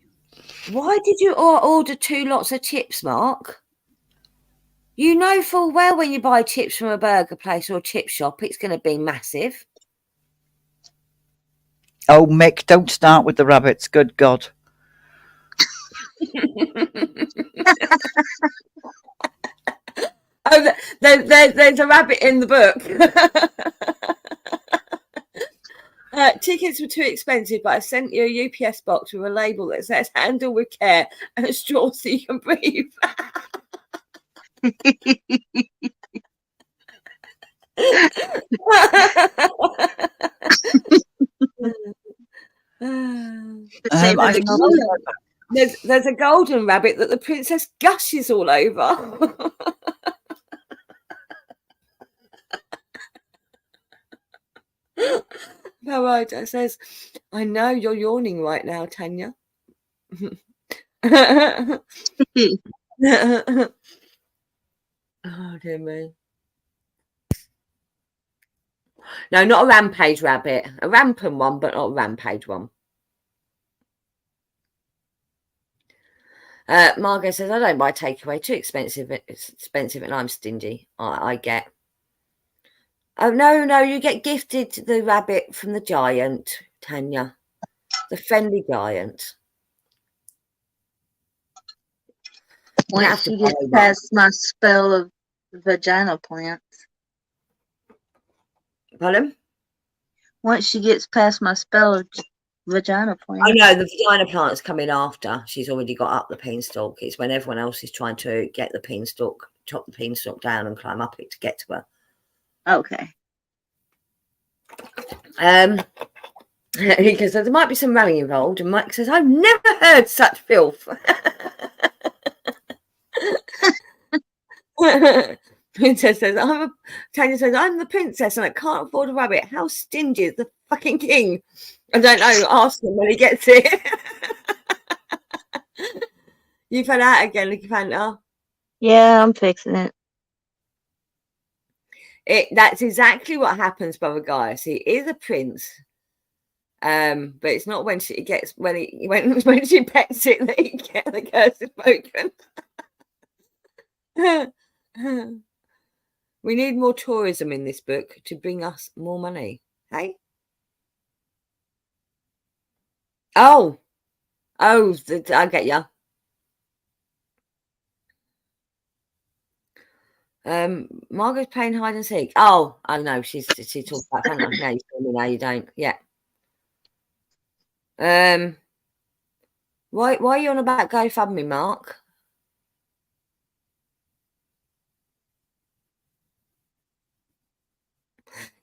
Why did you order 2 lots of chips, Mark? You know full well when you buy chips from a burger place or a chip shop, it's going to be massive. Oh, Mick, don't start with the rabbits. Good God. Oh, there's a rabbit in the book. Tickets were too expensive, but I sent you a UPS box with a label that says "Handle with care" and a straw so you can breathe. There's a golden rabbit that the princess gushes all over. Parida says, "I know you're yawning right now, Tanya." Oh dear me. No, not a rampage rabbit. A rampant one, but not a rampage one. Margot says, "I don't buy takeaway. Too expensive. It's expensive and I'm stingy." I get. Oh, no, you get gifted the rabbit from the giant, Tanya. The friendly giant. Once she gets past my spell of vagina plants. Pardon? Once she gets past my spell of vagina plants. Oh, no, the vagina plant's coming after. She's already got up the beanstalk. It's when everyone else is trying to get the beanstalk, chop the beanstalk down and climb up it to get to her. Okay. Because there might be some running involved, and Mike says, "I've never heard such filth." Princess says, Tanya says, "I'm the princess and I can't afford a rabbit. How stingy is the fucking king?" I don't know. Ask him when he gets it. You found out again, Nicky Fanta? Yeah, I'm fixing it. That's exactly what happens, brother Gaius. He is a prince. But it's not when she gets when she pets it that he gets the curse is broken. We need more tourism in this book to bring us more money. Hey? Oh, I get ya. Margaret's playing hide and seek. Oh, I know. She talks about Hannah. No, you tell me now you don't. Yeah. Why are you on about GoFundMe, Mark?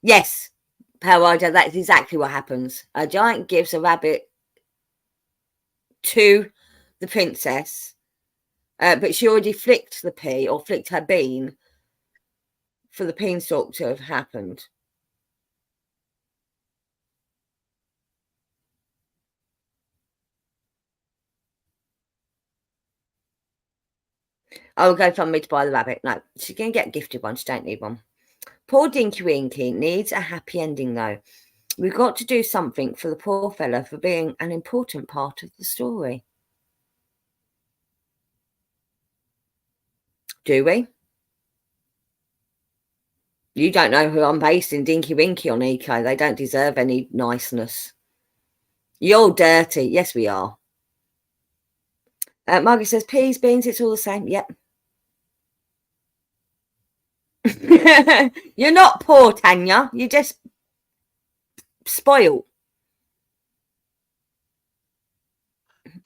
Yes, Powrider, that's exactly what happens. A giant gives a rabbit to the princess, but she already flicked the pea or flicked her bean for the beanstalk to have happened. I will go from me to buy the rabbit. No, she's going to get a gifted one. She don't need one. Poor Dinky Winky needs a happy ending, though. We've got to do something for the poor fella for being an important part of the story. Do we? You don't know who I'm basing Dinky Winky on, Eco. They don't deserve any niceness. You're dirty. Yes, we are. Margaret says, peas, beans, it's all the same. Yep. You're not poor, Tanya. You're just spoiled.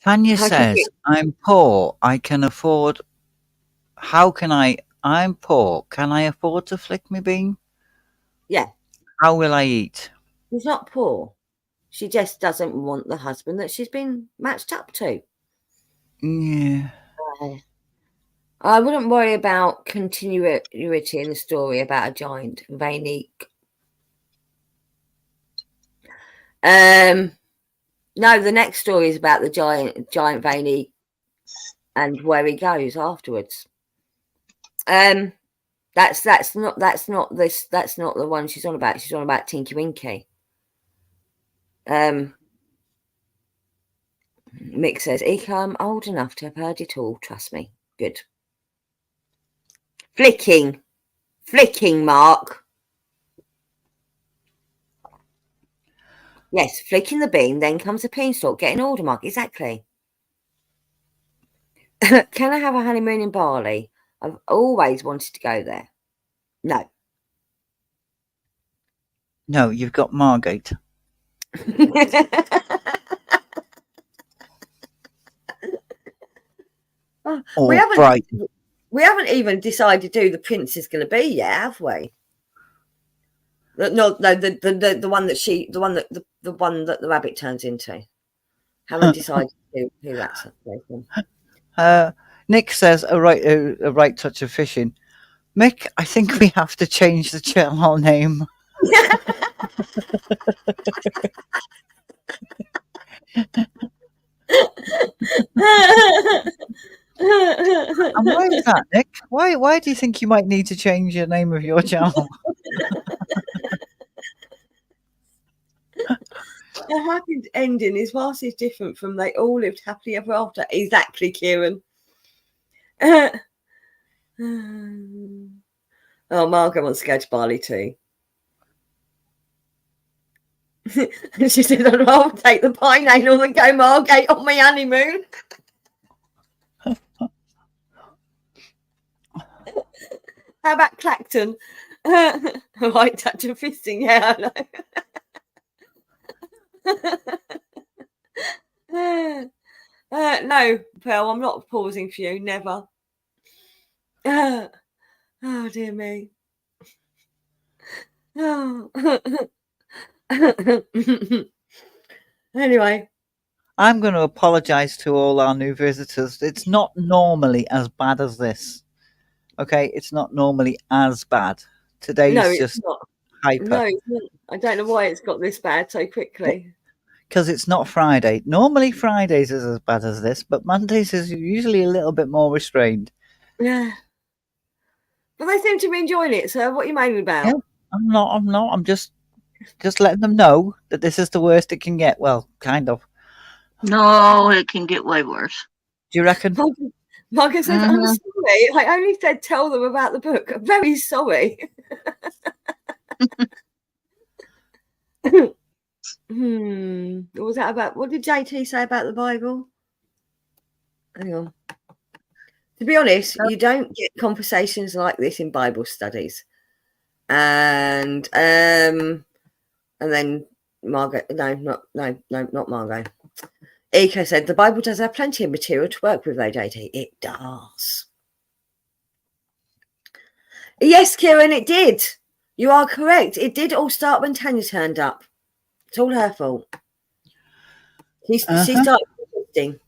Tanya says, I'm poor. I can afford. How can I? I'm poor. Can I afford to flick me bean? Yeah. How will I eat? She's not poor. She just doesn't want the husband that she's been matched up to. Yeah. I wouldn't worry about continuity in the story about a giant Vanique. No, the next story is about the giant Vanique and where he goes afterwards. That's not the one she's on about. She's on about Tinky Winky. Mick says, Eka, I'm old enough to have heard it all, trust me. Good. Flicking, Mark. Yes, flicking the bean, then comes the beanstalk, getting older, Mark, exactly. Can I have a honeymoon in Bali? I've always wanted to go there. No. No, you've got Margate. We haven't even decided who the prince is going to be yet, have we? No, the one that the rabbit turns into. Haven't decided who that's from. Nick says a right touch of fishing. Mick, I think we have to change the channel name. And why is that, Nick? Why do you think you might need to change the name of your channel? The happy ending is vastly different from they all lived happily ever after. Exactly, Kieran. Oh, Margaret wants to go to Bali too. She said, I'd rather take the pineapple than go Margate on my honeymoon. How about Clacton? A white touch of fisting, yeah, I know. No, Pearl, I'm not pausing for you, never. Oh, dear me. Oh. Anyway. I'm going to apologise to all our new visitors. It's not normally as bad as this. Okay, it's not normally as bad. Today's just hyper. No, it's not. I don't know why it's got this bad so quickly. Because it's not Friday. Normally Fridays is as bad as this, but Mondays is usually a little bit more restrained. Yeah. But they seem to be enjoying it, so what are you moaning about? Yeah, I'm not. I'm just letting them know that this is the worst it can get. Well, kind of. No, it can get way worse. Do you reckon? Margaret says, I'm sorry. I only said tell them about the book. I'm very sorry. What was that about? What did JT say about the Bible? Hang on. To be honest, you don't get conversations like this in Bible studies. And then Margaret, not Margot. Eco said the Bible does have plenty of material to work with, though, JT. It does. Yes, Kieran, it did. You are correct. It did all start when Tanya turned up. It's all her fault. She started resisting.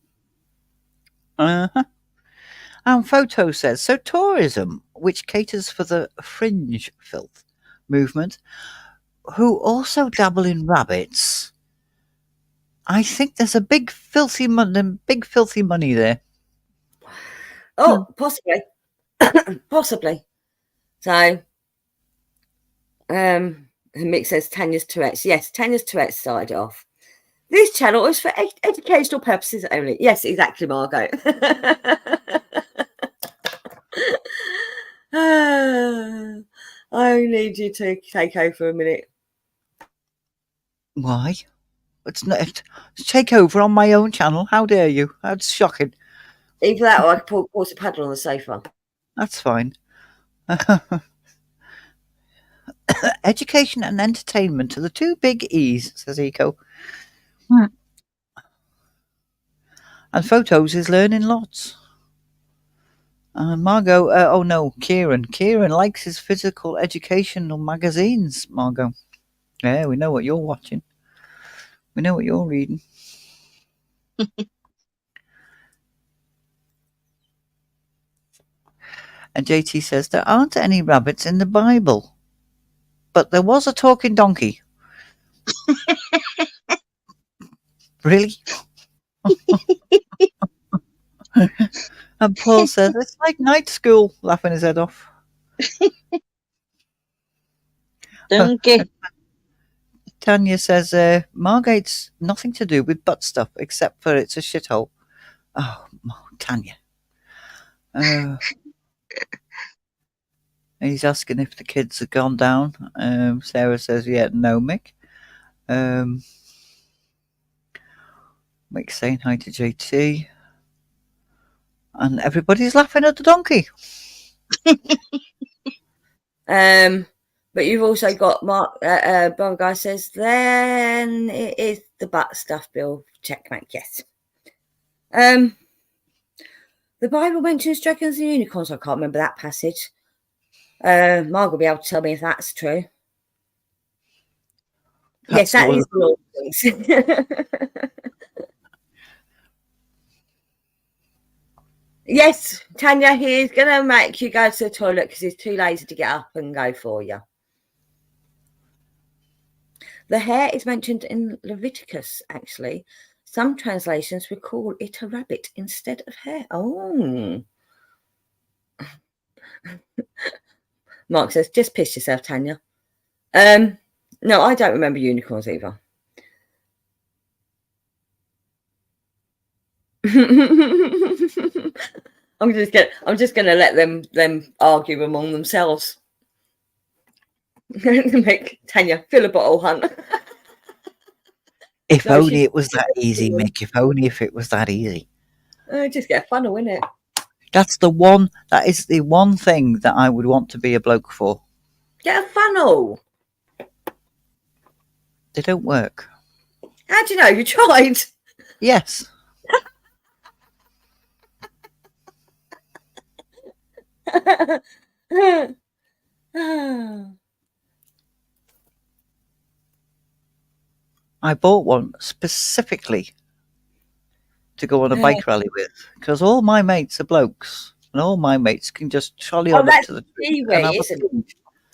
And Photo says, so tourism, which caters for the fringe filth movement, who also dabble in rabbits. I think there's a big filthy money there. Oh, possibly. Possibly. So, Mick says Tanya's Tourette's. Yes, Tanya's Tourette's started off. This channel is for educational purposes only. Yes, exactly, Margot. I need you to take over a minute. Why? It's not take over on my own channel. How dare you? That's shocking. Either that or I can put a paddle on the sofa. That's fine. Education and entertainment are the two big E's, says Eco. And photos is learning lots. And Margot, oh no, Kieran. Kieran likes his physical educational magazines, Margot. Yeah, we know what you're watching. We know what you're reading. And JT says, there aren't any rabbits in the Bible. But there was a talking donkey. Really? And Paul says, it's like night school, laughing his head off. Donkey. Tanya says, Margate's nothing to do with butt stuff, except for it's a shithole. Oh, Tanya. He's asking if the kids have gone down. Sarah says, yeah, no, Mick. Mick's saying hi to JT. And everybody's laughing at the donkey. But you've also got Mark, Brother Guy says, then it is the butt stuff, Bill. Checkmate, yes. The Bible mentions dragons and unicorns. I can't remember that passage. Mark will be able to tell me if that's true. Yes, that is the Lord, please. Yes, Tanya, he's going to make you go to the toilet because he's too lazy to get up and go for you. The hare is mentioned in Leviticus, actually. Some translations will call it a rabbit instead of hare. Oh. Mark says, just piss yourself, Tanya. No, I don't remember unicorns either. I'm just gonna let them argue among themselves. Make Tanya fill a bottle, hunt. If only it was that easy, Mick. If only if it was that easy. Just get a funnel, innit? That is the one thing that I would want to be a bloke for. Get a funnel. They don't work. How do you know? You tried? Yes. I bought one specifically to go on a bike rally with, because all my mates are blokes, and all my mates can just trolley on up to the tree.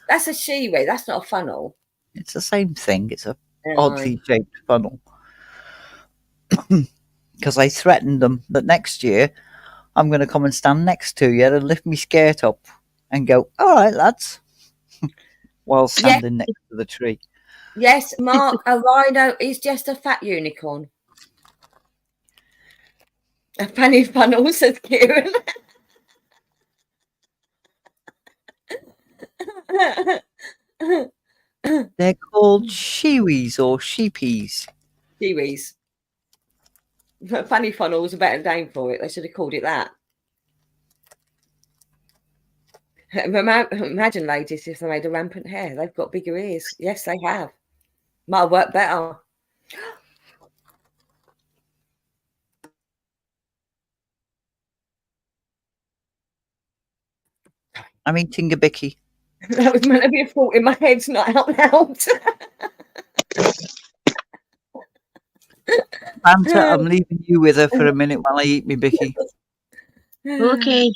That's a shiwi. That's not a funnel. It's the same thing. It's a oddly shaped funnel. Because I threatened them that next year I'm going to come and stand next to you and lift me skirt up and go, all right, lads, while standing next to the tree. Yes, Mark, a rhino is just a fat unicorn. A funny funnel, says Kieran. They're called shiwis or sheepies. Shiwis. Funny funnel was a better name for it. They should have called it that. Imagine, ladies, if they made a rampant hair. They've got bigger ears. Yes, they have. Might have worked better. I'm eating a bicky. That was meant to be a thought in my head, not out loud. Santa, I'm leaving you with her for a minute while I eat me bicky. Okay.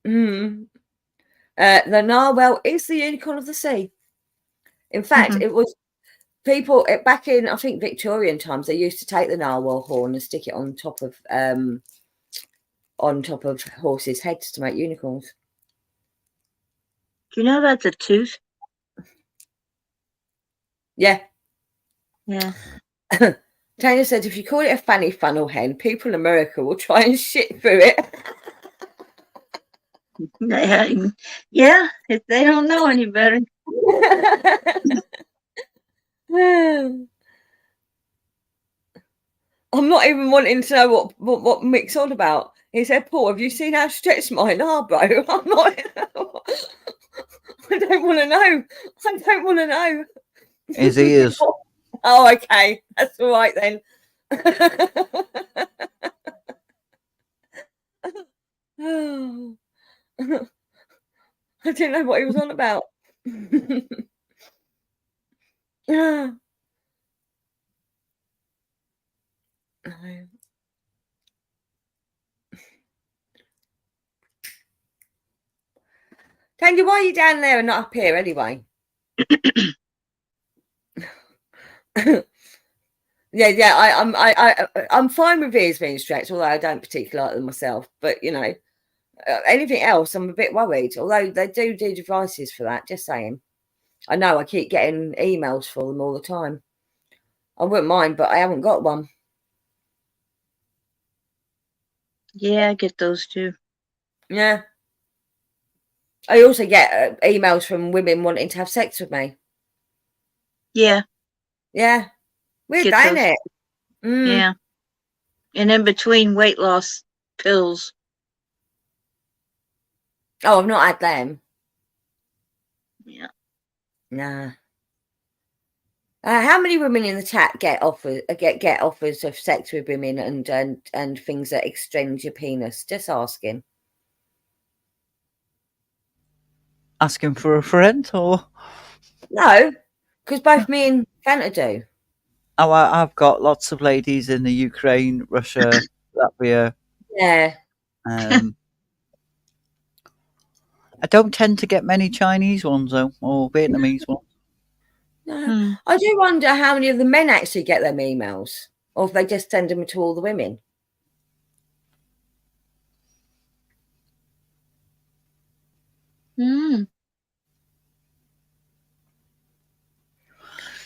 The narwhal is the unicorn of the sea. In fact, it was people back in, I think, Victorian times. They used to take the narwhal horn and stick it on top of horses' heads to make unicorns. Do you know that's a tooth? Yeah. Yeah. Tanya said, if you call it a fanny funnel hen, people in America will try and shit through it. Yeah, if they don't know any better. I'm not even wanting to know what Mick's on about. He said, Paul, have you seen how stretched mine are, bro? I'm not. I don't want to know. I don't want to know. His ears. Oh, okay. That's all right then. I didn't know what he was on about. No. Tanya, why are you down there and not up here anyway? I'm fine with ears being stretched, although I don't particularly like them myself. But you know, anything else, I'm a bit worried. Although they do devices for that. Just saying. I know I keep getting emails for them all the time. I wouldn't mind, but I haven't got one. Yeah, I get those too. Yeah. I also get emails from women wanting to have sex with me. Yeah. Yeah. Weird, ain't it? Mm. Yeah. And in between weight loss pills. Oh, I've not had them. Yeah. Nah. How many women in the chat get offers of sex with women and things that extend your penis? Just asking. Asking for a friend, or No, because both me and Fanta do. Oh, I've got lots of ladies in the Ukraine, Russia, Latvia. Yeah. I don't tend to get many Chinese ones though, or Vietnamese ones. No. I do wonder how many of the men actually get them emails, or if they just send them to all the women.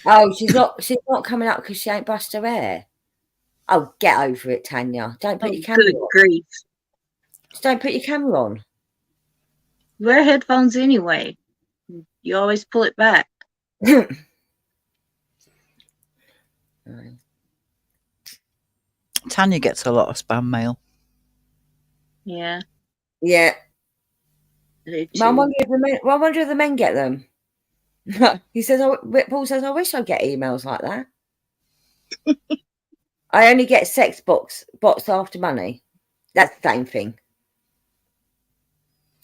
Oh, she's not coming up because she ain't brushed her hair. Oh, get over it, Tanya. Don't put your camera on. Grief. Just don't put your camera on. Wear headphones anyway. You always pull it back. Tanya gets a lot of spam mail. Yeah. Yeah. I wonder if the men get them. He says, Paul says, I wish I'd get emails like that. I only get sex bots after money. That's the same thing.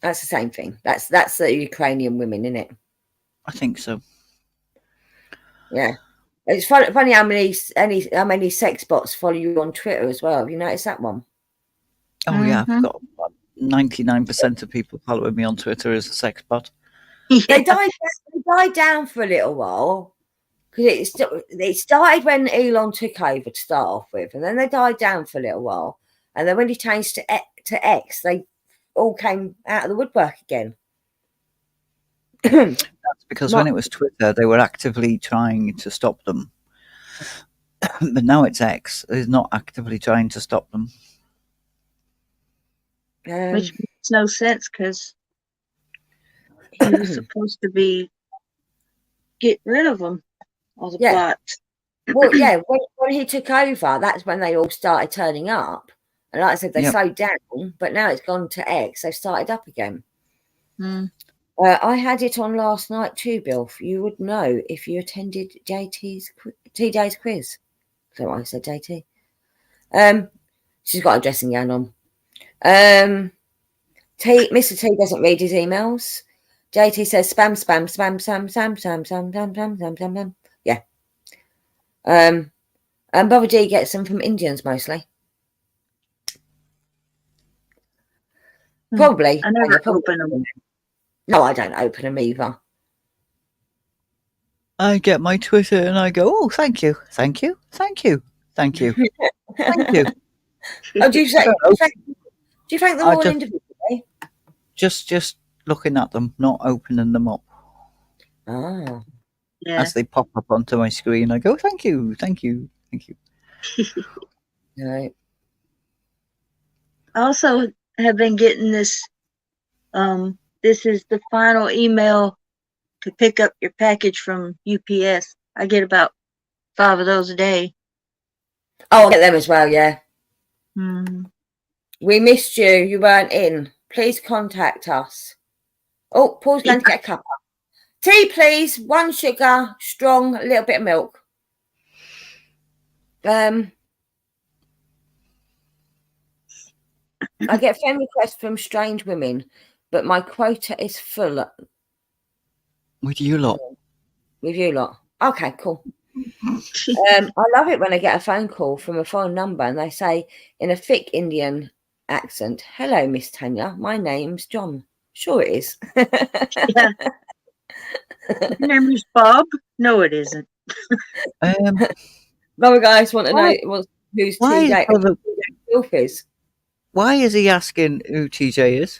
That's the same thing. That's the Ukrainian women, isn't it? I think so. Yeah. It's funny how many sex bots follow you on Twitter as well. Have you noticed that one? Oh yeah, I've got 99% of people following me on Twitter as a sex bot. Yeah. They died down for a little while because it started when Elon took over to start off with, and then they died down for a little while, and then when he changed to X, they all came out of the woodwork again. That's because when it was Twitter, they were actively trying to stop them, but now it's X. Is not actively trying to stop them. Which makes no sense because he was supposed to be get rid of them, all the bots. Well, yeah, when he took over, that's when they all started turning up. And like I said, they slowed down, but now it's gone to X. They've started up again. I had it on last night too, Bill. You would know if you attended TJ's quiz. That's what I said, JT. She's got a dressing gown on. Mr. T doesn't read his emails. JT says spam, spam, spam, spam, spam, spam, spam, spam, spam, spam, spam, spam. Yeah. And Bubba G gets them from Indians mostly. Probably. I never open them. No, I don't open them either. I get my Twitter and I go, oh, thank you, thank you, thank you, thank you, thank you. Oh, do you thank them all individually? Just looking at them, not opening them up. Ah. Yeah. As they pop up onto my screen, I go, thank you, thank you, thank you. Right. I also have been getting this This is the final email to pick up your package from UPS. I get about 5 of those a day. Oh, I'll get them as well, yeah. Hmm. We missed you. You weren't in. Please contact us. Oh, Paul's going to get a cuppa. Tea, please. 1 sugar, strong, a little bit of milk. I get friend requests from strange women, but my quota is full. With you lot. With you lot. Okay, cool. I love it when I get a phone call from a foreign number and they say in a thick Indian accent, "Hello, Miss Tanya. My name's John." Sure it is. Yeah. Your name is Bob? No, it isn't. Other guys want to know who's TJ is. Why is he asking who TJ is?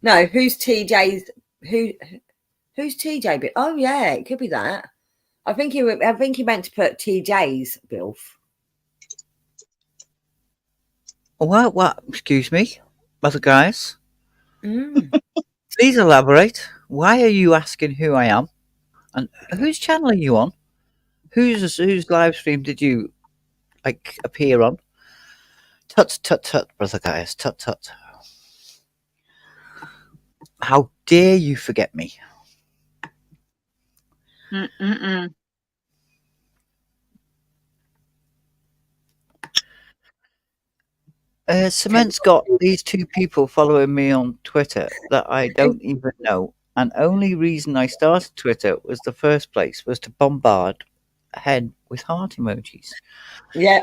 No, who's TJ's who's TJ? Oh yeah, it could be that. I think he meant to put TJ's Bilf. What? Excuse me, other guys. Please elaborate. Why are you asking who I am? And whose channel are you on? Whose live stream did you appear on? Tut tut tut, brother guys. Tut tut. How dare you forget me? Cement's got these 2 people following me on Twitter that I don't even know. And only reason I started Twitter was the first place was to bombard Hen with heart emojis. Yeah.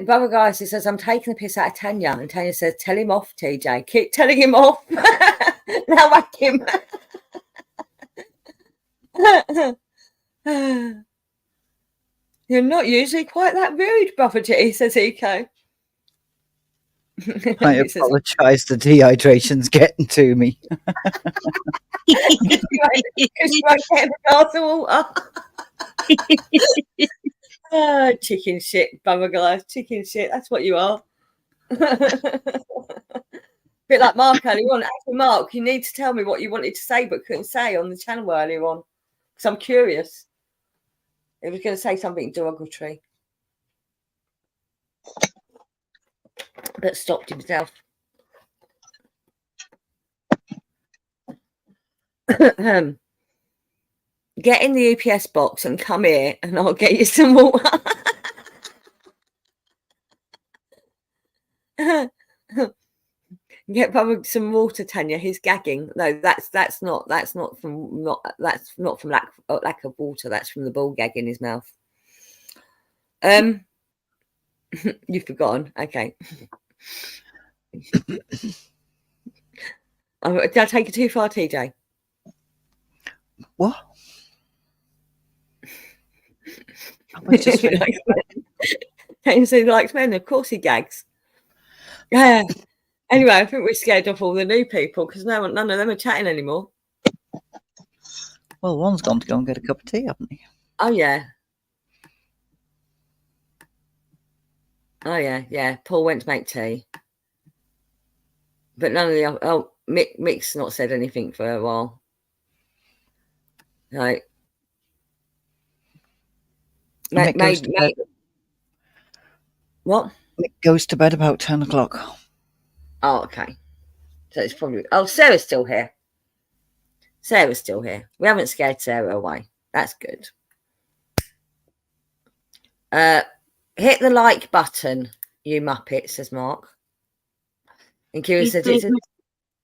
Brother guys, he says, I'm taking the piss out of Tanya. And Tanya says, tell him off, TJ. Keep telling him off. Now whack him. You're not usually quite that rude, Brother G, says Eco. I apologise, the dehydration's getting to me. Because you won't get a glass of water. Oh, chicken shit, Brother guys. Chicken shit. That's what you are. Bit like Mark earlier on. Actually, Mark, you need to tell me what you wanted to say but couldn't say on the channel earlier on. Because I'm curious. It was going to say something derogatory. But stopped himself. Get in the UPS box and come here and I'll get you some water. Get Bubba some water, Tanya. He's gagging. No, that's not from lack of water. That's from the ball gag in his mouth. You've forgotten. Okay. Did I take it too far, TJ? What? James says he likes men. Of course he gags. Yeah. Anyway, I think we're scared off all the new people because none of them are chatting anymore. Well, one's gone to go and get a cup of tea, haven't he? Oh yeah. Oh yeah. Paul went to make tea. But none of the other... Oh, Mick's not said anything for a while. Right. Mick goes to bed. What? Mick goes to bed about 10 o'clock. Oh, okay. So it's probably... Oh, Sarah's still here. Sarah's still here. We haven't scared Sarah away. That's good. Hit the like button, you muppet, says Mark. And Kira says it's an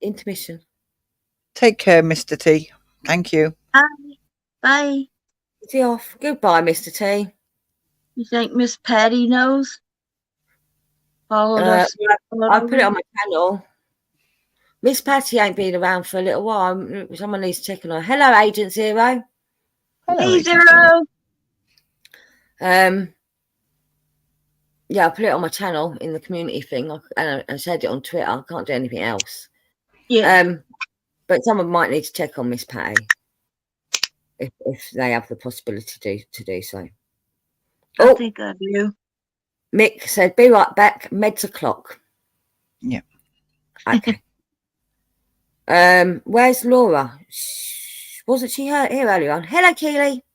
intermission. Take care, Mr. T. Thank you. Bye. Is he off? Goodbye, Mr. T. You think Miss Patty knows? Followed us. I put it on my channel. Miss Patty ain't been around for a little while. Someone needs to check on her. Hello, Agent Zero. Hello, hey, Agent Zero. Yeah, I put it on my channel in the community thing. I said it on Twitter. I can't do anything else. Yeah. But someone might need to check on Miss Patty if they have the possibility to do so. I think I do. Mick said, be right back. Meds o'clock. Yeah. Okay. Where's Laura? Wasn't she here earlier on? Hello, Keely.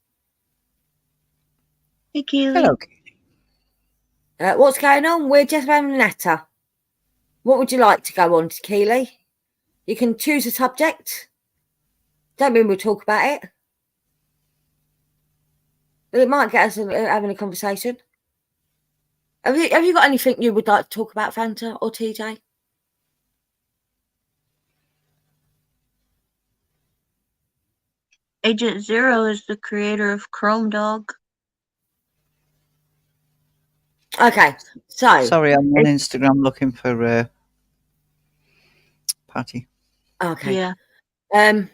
Hey, Keely. Hello. What's going on? We're just having a natter. What would you like to go on to, Keely? You can choose a subject. Don't mean we'll talk about it. But it might get us having a conversation. Have you got anything you would like to talk about, Fanta or TJ? Agent Zero is the creator of Chrome Dog. Okay, so Sorry, I'm on Instagram looking for Patty. Okay. Yeah. So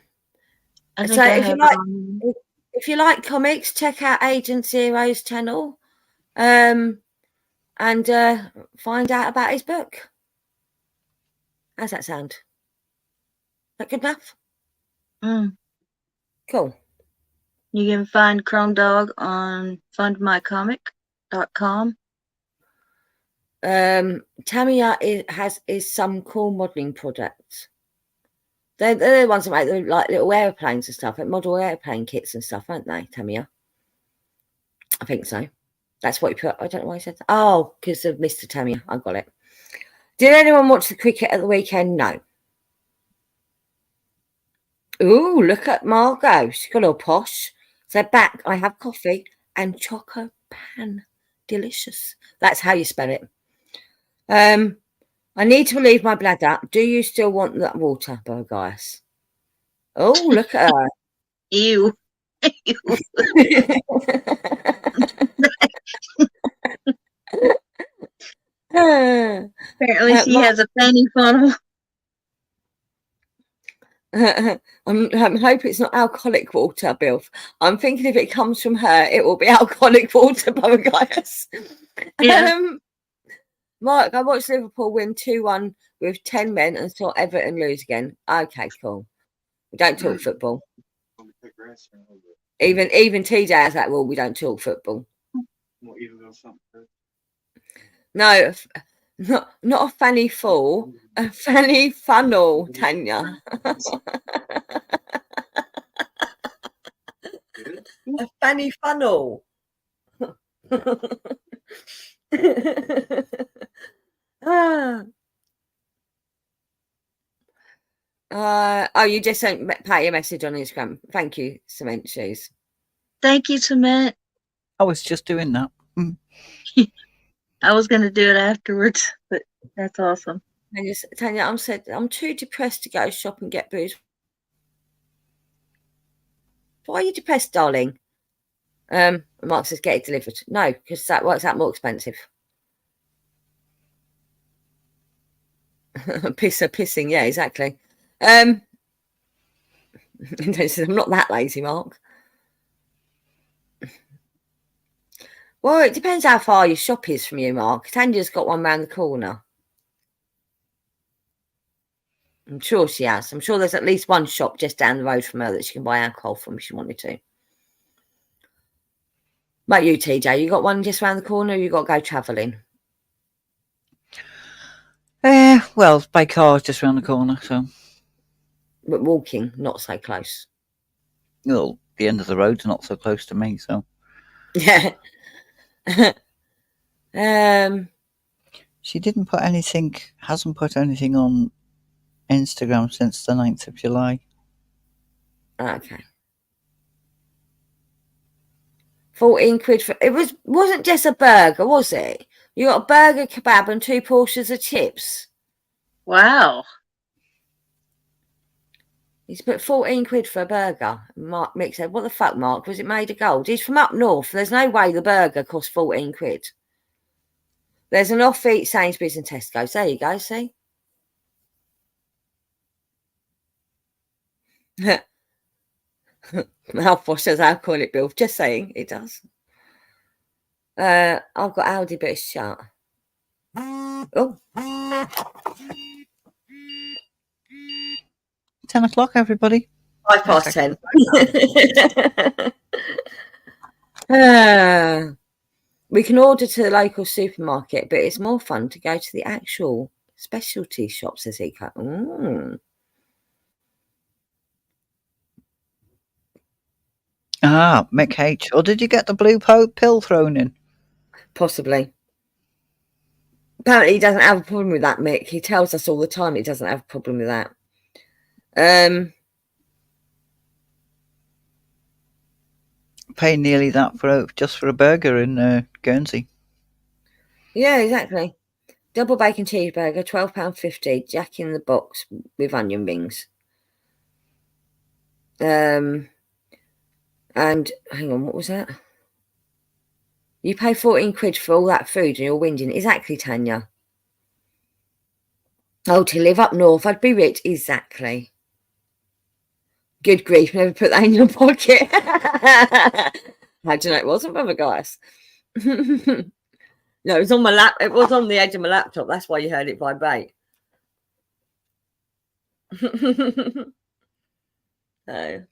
if if you like comics, check out Agent Zero's channel, and find out about his book. How's that sound? Is that good enough? Cool. You can find Chrome Dog on fundmycomic.com. Tamiya is some cool modelling products. They're the ones that make like little airplanes and stuff, like model airplane kits and stuff, aren't they, Tamiya? I think so. That's what he put. I don't know why he said that. Oh, because of Mr. Tamiya. I got it. Did anyone watch the cricket at the weekend? No. Ooh, look at Margot. She's got all posh. So back, I have coffee and choco pan. Delicious. That's how you spell it. I need to relieve my bladder. Do you still want that water, Burgess? Oh, look at her. Ew. Apparently she has a fanny funnel. I'm hoping it's not alcoholic water, Bill. I'm thinking if it comes from her, it will be alcoholic water, Burgess. Yeah. Mark, I watched Liverpool win 2-1 with 10 men and saw Everton lose again. Okay, cool. We don't talk football. Even TJ has that rule. We don't talk football. No, not a fanny full, a fanny funnel, Tanya. A fanny funnel. Oh, you just sent Patty a message on Instagram. Thank you, Cement Shoes. Thank you, Cement. I was just doing that. I was going to do it afterwards, but that's awesome. Tanya, I'm too depressed to go shop and get booze. Why are you depressed, darling? Mark says get it delivered. No, because that works out more expensive. Pissing, yeah, exactly. I'm not that lazy, Mark. Well, it depends how far your shop is from you, Mark. Tanya's got one round the corner. I'm sure she has. I'm sure there's at least one shop just down the road from her that she can buy alcohol from if she wanted to. Like you, TJ, you got one just round the corner, or you got to go travelling? Well, by car just round the corner, so. But walking, not so close. Well, the end of the road's not so close to me, so. Yeah. She hasn't put anything on Instagram since the 9th of July. Okay. 14 quid for it wasn't just a burger, was it? You got a burger, kebab, and 2 portions of chips. Wow. He's put 14 quid for a burger. Mick said, what the fuck, Mark? Was it made of gold? He's from up north. There's no way the burger costs 14 quid. There's an off-eat Sainsbury's and Tesco's. There you go, see? Mouthwash says alcoholic, Bill. Just saying, it does. I've got Aldi, but it's shut. Oh. 10 o'clock, everybody. 10:05. We can order to the local supermarket, but it's more fun to go to the actual Specialty shop, says Eco. Mm. Ah, Mick H. Or did you get the blue pill thrown in? Possibly. Apparently, he doesn't have a problem with that, Mick. He tells us all the time he doesn't have a problem with that. Pay nearly that just for a burger in Guernsey. Yeah, exactly. Double bacon cheeseburger, £12.50. Jack in the Box with onion rings. And hang on, what was that? You pay 14 quid for all that food and you're whinging. Exactly, Tanya. Oh, to live up north, I'd be rich. Exactly. Good grief, never put that in your pocket. How do you know it wasn't, Brother Guys? No, it was on my lap. It was on the edge of my laptop. That's why you heard it vibrate. So,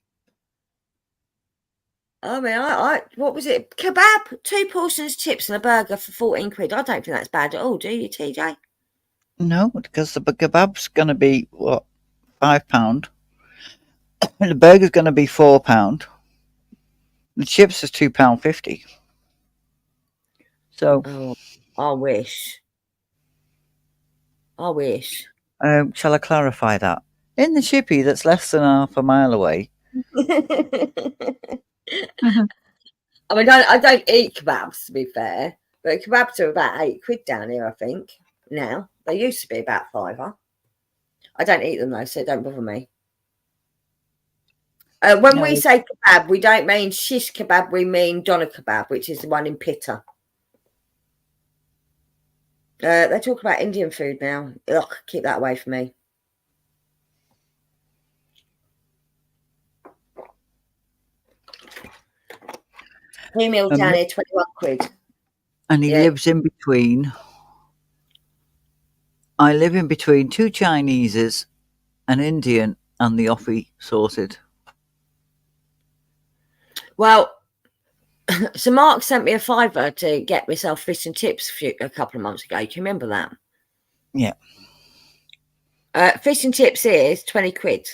I mean, I what was it? Kebab, 2 portions chips and a burger for 14 quid. I don't think that's bad at all, do you, TJ? No, because the kebab's going to be, what, £5? And the burger's going to be £4. The chips is £2.50. So, Oh, I wish. I wish. Shall I clarify that? In the chippy that's less than half a mile away. I mean, I don't eat kebabs, to be fair, but kebabs are about 8 quid down here, I think. Now they used to be about £5. I don't eat them though, so it don't bother me. When No. we say kebab, we don't mean shish kebab. We mean doner kebab, which is the one in Pitta. They talk about Indian food now. Ugh, keep that away from me. New meal down here, 21 quid. And he lives in between. I live in between 2 Chineses, an Indian, and the offie sorted. Well, so Mark sent me a £5 to get myself fish and chips a couple of months ago. Do you remember that? Yeah. Fish and chips is 20 quid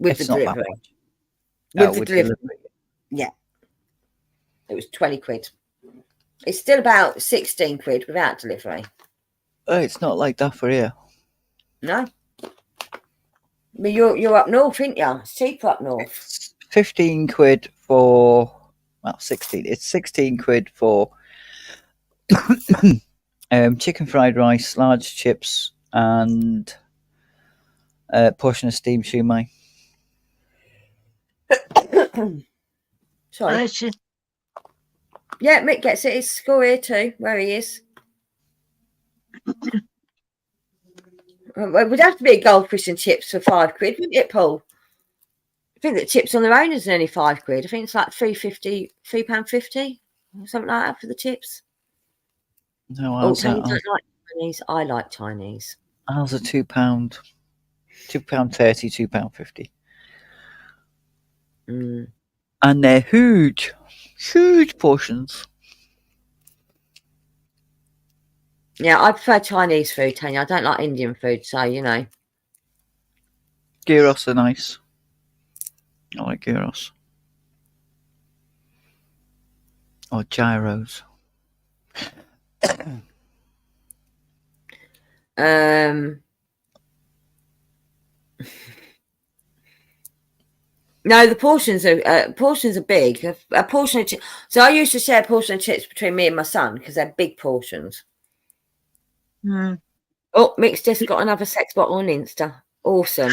with the delivery. With the delivery. Yeah. It was 20 quid. It's still about 16 quid without delivery. Oh, it's not like that for here. No. But you're up north, ain't you? It's cheaper up north. It's 15 quid for, well, 16. It's 16 quid for chicken fried rice, large chips, and a portion of steamed shumai. Sorry. Yeah, Mick gets it. It's school here too, where he is. It would have to be a goldfish and chips for 5 quid, wouldn't it, Paul? I think that chips on their own is only 5 quid. I think it's like £3.50, or something like that for the chips. No, ours don't like Chinese. I like Chinese. Ours are £2, £2.30, £2.50. And they're huge portions. Yeah, I prefer Chinese food, Tanya. I don't like Indian food, so you know. Gyros are nice. I like gyros. Or gyros. No, the portions are big. A portion of so I used to share a portion of chips between me and my son because they're big portions. Oh, Mick's just got another sex bottle on Insta. Awesome.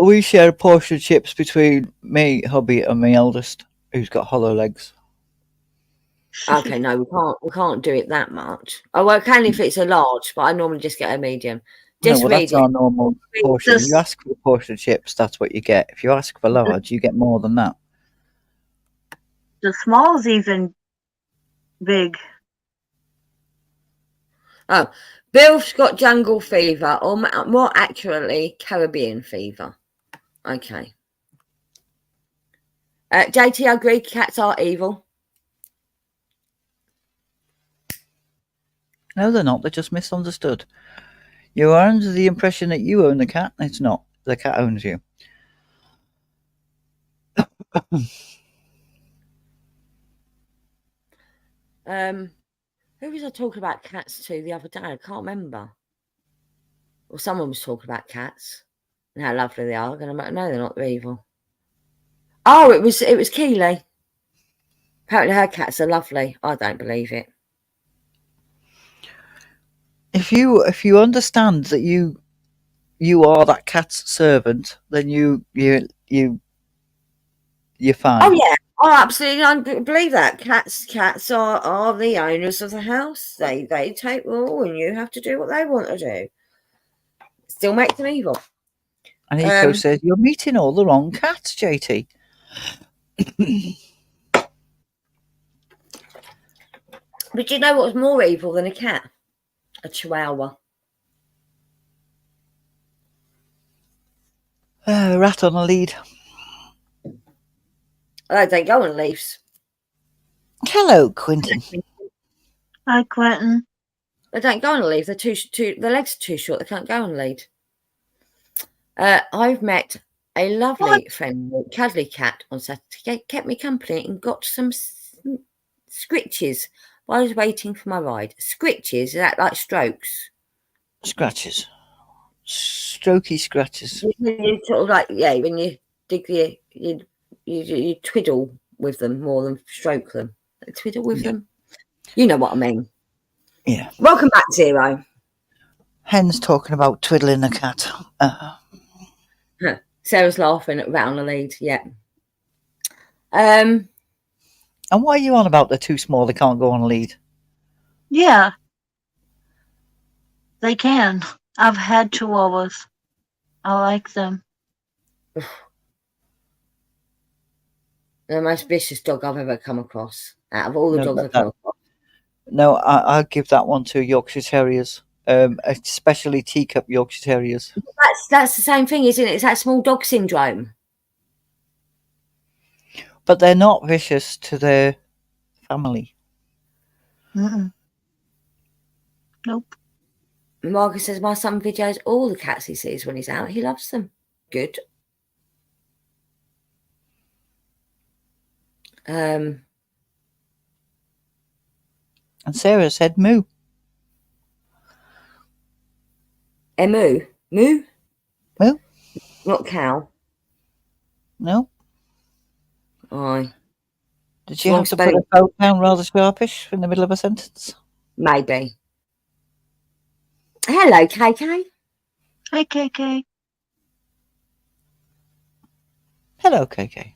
We share a portion of chips between me, hubby, and my eldest, who's got hollow legs. Okay, no, we can't do it that much. Oh, well, I can if it's a large, but I normally just get a medium. Just that's our normal portion. You ask for a portion of chips, that's what you get. If you ask for large, you get more than that. The small's even big. Oh, Bill's got jungle fever, or more accurately, Caribbean fever. Okay. JT, I agree, cats are evil. No, they're not. They're just misunderstood. You are under the impression that you own the cat. It's not. The cat owns you. Who was I talking about cats to the other day? I can't remember. Well, someone was talking about cats and how lovely they are. And I'm like, no, they're not. They're evil. Oh, it was Keely. Apparently her cats are lovely. I don't believe it. If you understand that you are that cat's servant, then you're fine. Oh yeah, I absolutely believe that. Cats are the owners of the house. They take rule, and you have to do what they want to do. Still makes them evil. And Eco says you're meeting all the wrong cats, JT. But do you know what's more evil than a cat? A chihuahua. Rat on a lead. They go on leaves. Hello, Quentin. Hi, Quentin. They don't go on a leaf. They're their legs are too short. They can't go on a lead. I've met a lovely friendly cuddly cat on Saturday. Kept me company and got some scritches while I was waiting for my ride. Scritches, is that like strokes? Scratches. Strokey scratches. You sort of like, yeah, when you dig you twiddle with them more than stroke them. Twiddle with them. You know what I mean. Yeah. Welcome back, Zero. Hens talking about twiddling a cat. Sarah's laughing around the lead. Yeah. And why are you on about they're too small? They can't go on a lead. Yeah, they can. I've had chihuahuas. I like them. The most vicious dog I've ever come across. Out of all the dogs I've come across. No, I'll give that one to Yorkshire Terriers, especially teacup Yorkshire Terriers. That's the same thing, isn't it? It's that small dog syndrome. But they're not vicious to their family. Mm-mm. Nope. Margaret says my son videos all the cats he sees when he's out. He loves them. Good. And Sarah said moo. Moo? Moo? Moo? Not cow. No. Aye. Did she have to put her phone down rather sharpish in the middle of a sentence? Maybe. Hello, KK. Hi, KK. Hello, KK.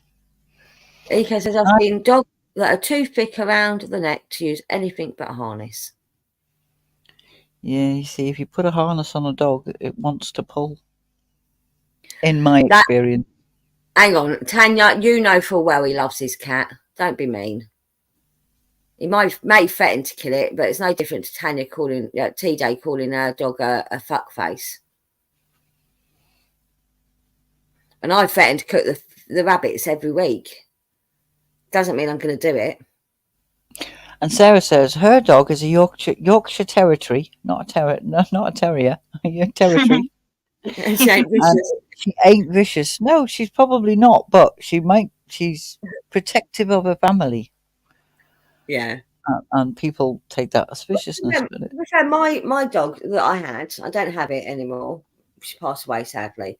Eco says I've seen dogs that are too thick around the neck to use anything but a harness. Yeah, you see, if you put a harness on a dog, it wants to pull. In my experience. Hang on, Tanya, you know full well he loves his cat. Don't be mean. He may threaten to kill it, but it's no different to Tanya calling TJ calling her dog a fuckface. And I threaten to cook the rabbits every week. Doesn't mean I'm going to do it. And Sarah says her dog is a Yorkshire Territory, not a terrier, a territory. She ain't vicious. She ain't vicious. No, she's probably not, but she's protective of her family. Yeah. And people take that as viciousness. My dog that I had, I don't have it anymore. She passed away, sadly.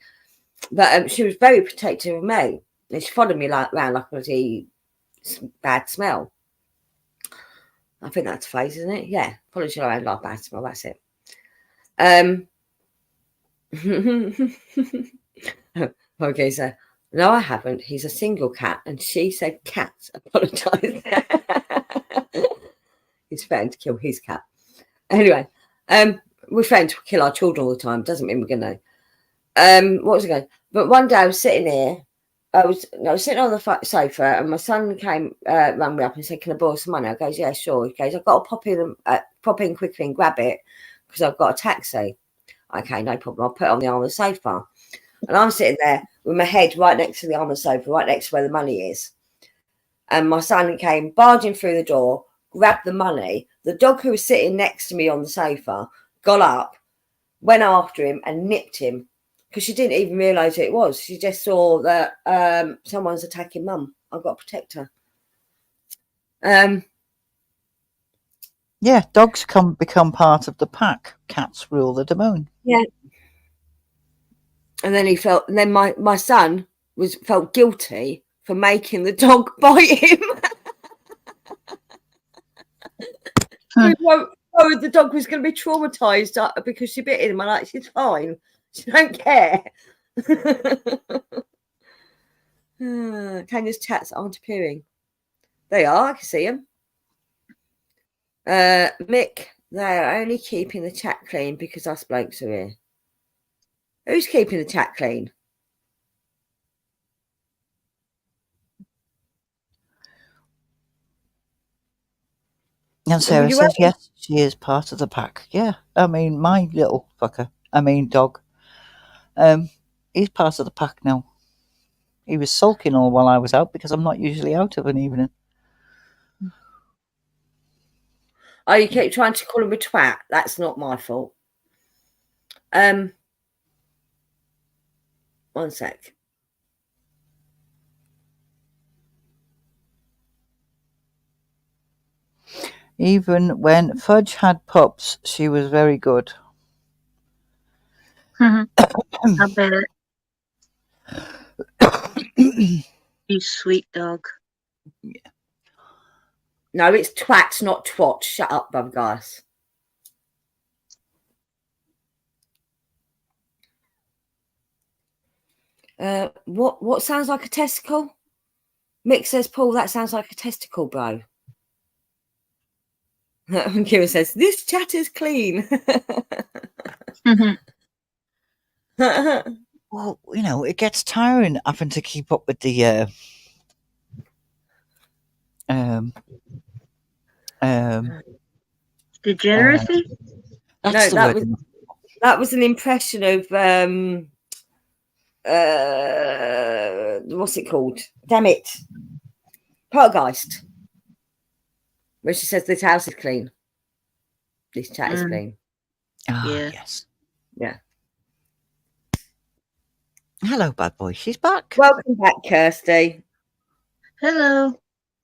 But she was very protective of me. And she followed me around like a bloody bad smell. I think that's a phrase, isn't it? Yeah. Follows you around like bad smell. That's it. Okay, so no, I haven't. He's a single cat, and she said cats. Apologise. He's threatened to kill his cat. Anyway, we're threatened to kill our children all the time. Doesn't mean we're going to. What was it going? But one day I was sitting here. I was sitting on the sofa, and my son rang me up and said, "Can I borrow some money?" I goes, "Yeah, sure." He goes, "I've got to pop in quickly and grab it because I've got a taxi." Okay, no problem. I'll put it on the arm of the sofa. And I'm sitting there with my head right next to the arm of the sofa, right next to where the money is. And my son came barging through the door, grabbed the money. The dog who was sitting next to me on the sofa got up, went after him and nipped him because she didn't even realise who it was. She just saw that someone's attacking Mum. I've got to protect her. Yeah, dogs can become part of the pack. Cats rule the domain. Yeah. And then my son felt guilty for making the dog bite him. We worried the dog was going to be traumatised because she bit him. I'm like, she's fine. She don't care. Tanya's chats aren't appearing. They are. I can see them. Mick, they're only keeping the chat clean because us blokes are here. Who's keeping the chat clean? And Sarah says, yes, she is part of the pack. Yeah, I mean, my little fucker, dog, he's part of the pack now. He was sulking all while I was out because I'm not usually out of an evening. Oh, you keep trying to call him a twat. That's not my fault. One sec. Even when Fudge had pups, she was very good. I bet. You sweet dog. Yeah. No, it's twat, not twat. Shut up, brother guys. What sounds like a testicle? Mick says, Paul, that sounds like a testicle, bro. Kira says, this chat is clean. Well, it gets tiring having to keep up with the degeneracy. That's no, the word. that was an impression of what's it called? Damn it, Poltergeist. Where she says this house is clean. This chat is clean. Ah, Yeah. yes. Yeah. Hello, bad boy. She's back. Welcome back, Kirsty. Hello.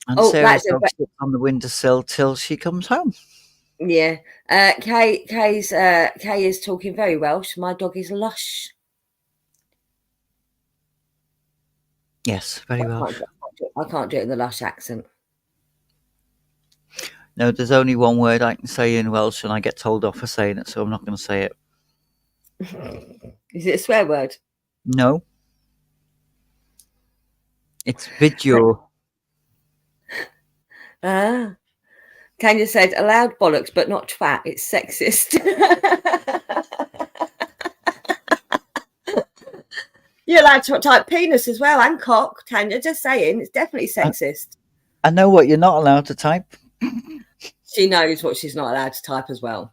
And Sarah's dog sits on the windowsill till she comes home. Yeah. Kay is talking very Welsh. My dog is Lush. Yes, very Welsh. I can't do it in the Lush accent. No, there's only one word I can say in Welsh, and I get told off for saying it, so I'm not going to say it. Is it a swear word? No. It's video. Tanya said, allowed bollocks, but not twat. It's sexist. You're allowed to type penis as well and cock, Tanya. Just saying, it's definitely sexist. I know what you're not allowed to type. She knows what she's not allowed to type as well.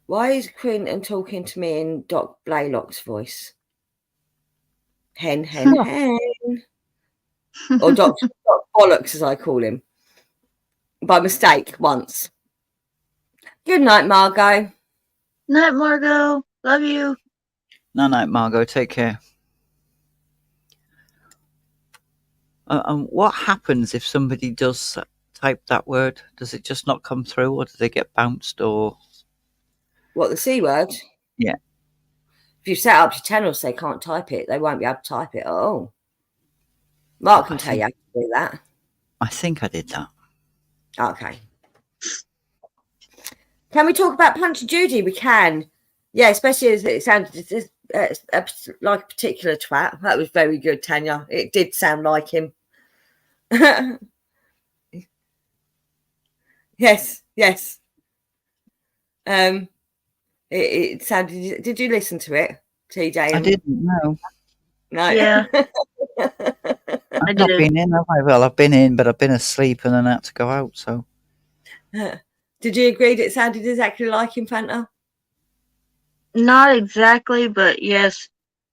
Why is Quinton talking to me in Doc Blaylock's voice? Hen. Or Doc Bollocks, as I call him. By mistake, once. Good night, Margot. Night, Margot. Love you. Night, Margot. Take care. And what happens if somebody does type that word? Does it just not come through, or do they get bounced, or... What, the C word? Yeah. If you set up your channel so they can't type it, they won't be able to type it at all. Mark can tell you how to do that. I think I did that. Okay. Can we talk about Punch Judy? We can. Yeah, especially as it sounded like a particular twat. That was very good, Tanya. It did sound like him. Yes. It sounded. Did you listen to it, TJ? I didn't know. No. Yeah. I've not been in, have I? Well, I've been in, but I've been asleep and then had to go out. So. Did you agree that it sounded exactly like him, Fanta? Not exactly, but yes,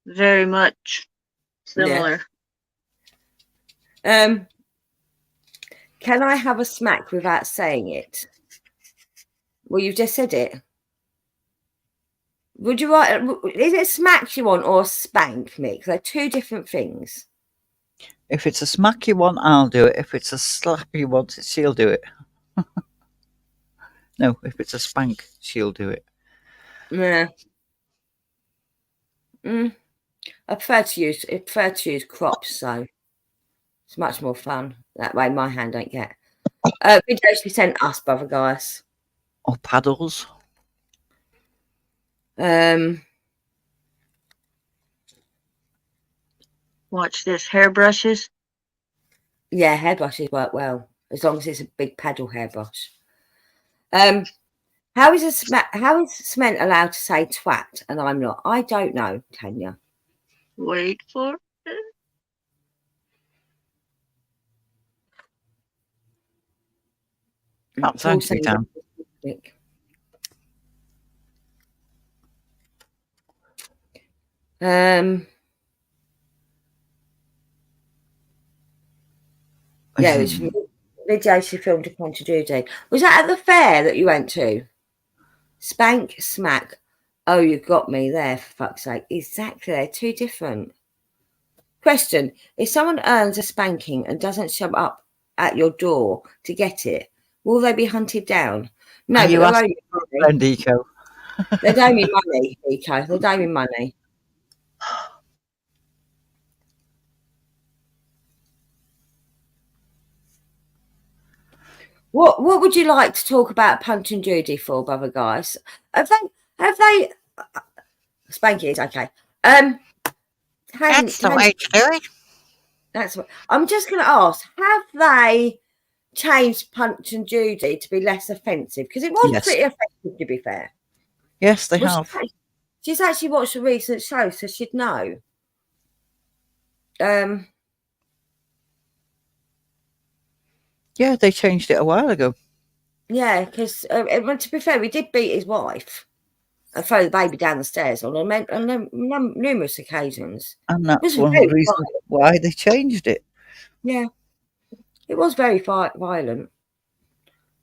very much similar. Yeah. Can I have a smack without saying it? Well, you've just said it. Would you write? Is it smack you want or spank me? Because they're two different things. If it's a smack you want, I'll do it. If it's a slap you want, she'll do it. No, if it's a spank, she'll do it. Yeah. I prefer to use crops, so it's much more fun. That way my hand don't get. Videos she sent us, brother guys. Or paddles. Watch this. Hairbrushes. Yeah, hairbrushes work well as long as it's a big paddle hairbrush. How is cement allowed to say twat and I'm not? I don't know, Tanya. Wait for it. Thank you, Dan. Yeah, it was from the video she filmed a Punch Judy. Was that at the fair that you went to? Spank, smack. Oh, you got me there, for fuck's sake. Exactly, they're two different. Question: if someone earns a spanking and doesn't show up at your door to get it, will they be hunted down? No, but they'll owe you money. Eco? They owe me money, Eco. They owe me money. What would you like to talk about Punch and Judy for, brother guys? Have they spanking is okay. That's the way to do it. That's what I'm just gonna ask. Have they changed Punch and Judy to be less offensive? Because it was pretty offensive, to be fair. Yes, they have. She's actually watched a recent show, so she'd know. Yeah, they changed it a while ago. Yeah, because to be fair, we did beat his wife and throw the baby down the stairs on numerous occasions. And that's one of the reasons why they changed it. Yeah, it was very violent.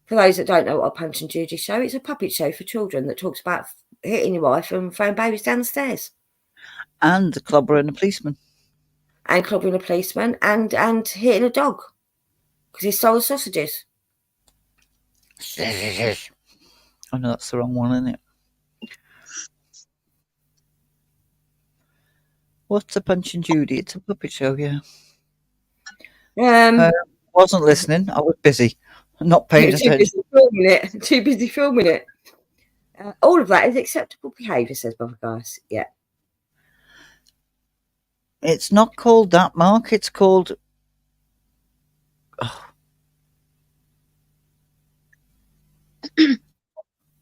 For those that don't know what a Punch and Judy show, it's a puppet show for children that talks about hitting your wife and throwing babies down the stairs. And the clobbering a policeman. And clobbering a policeman and hitting a dog because he stole the sausages. I know that's the wrong one, isn't it? What's a Punch and Judy? It's a puppet show, yeah. Wasn't listening. I was busy. Not paying attention. Too busy filming it. All of that is acceptable behaviour, says Brother Guys. Yeah. It's not called that, Mark. It's called... Oh.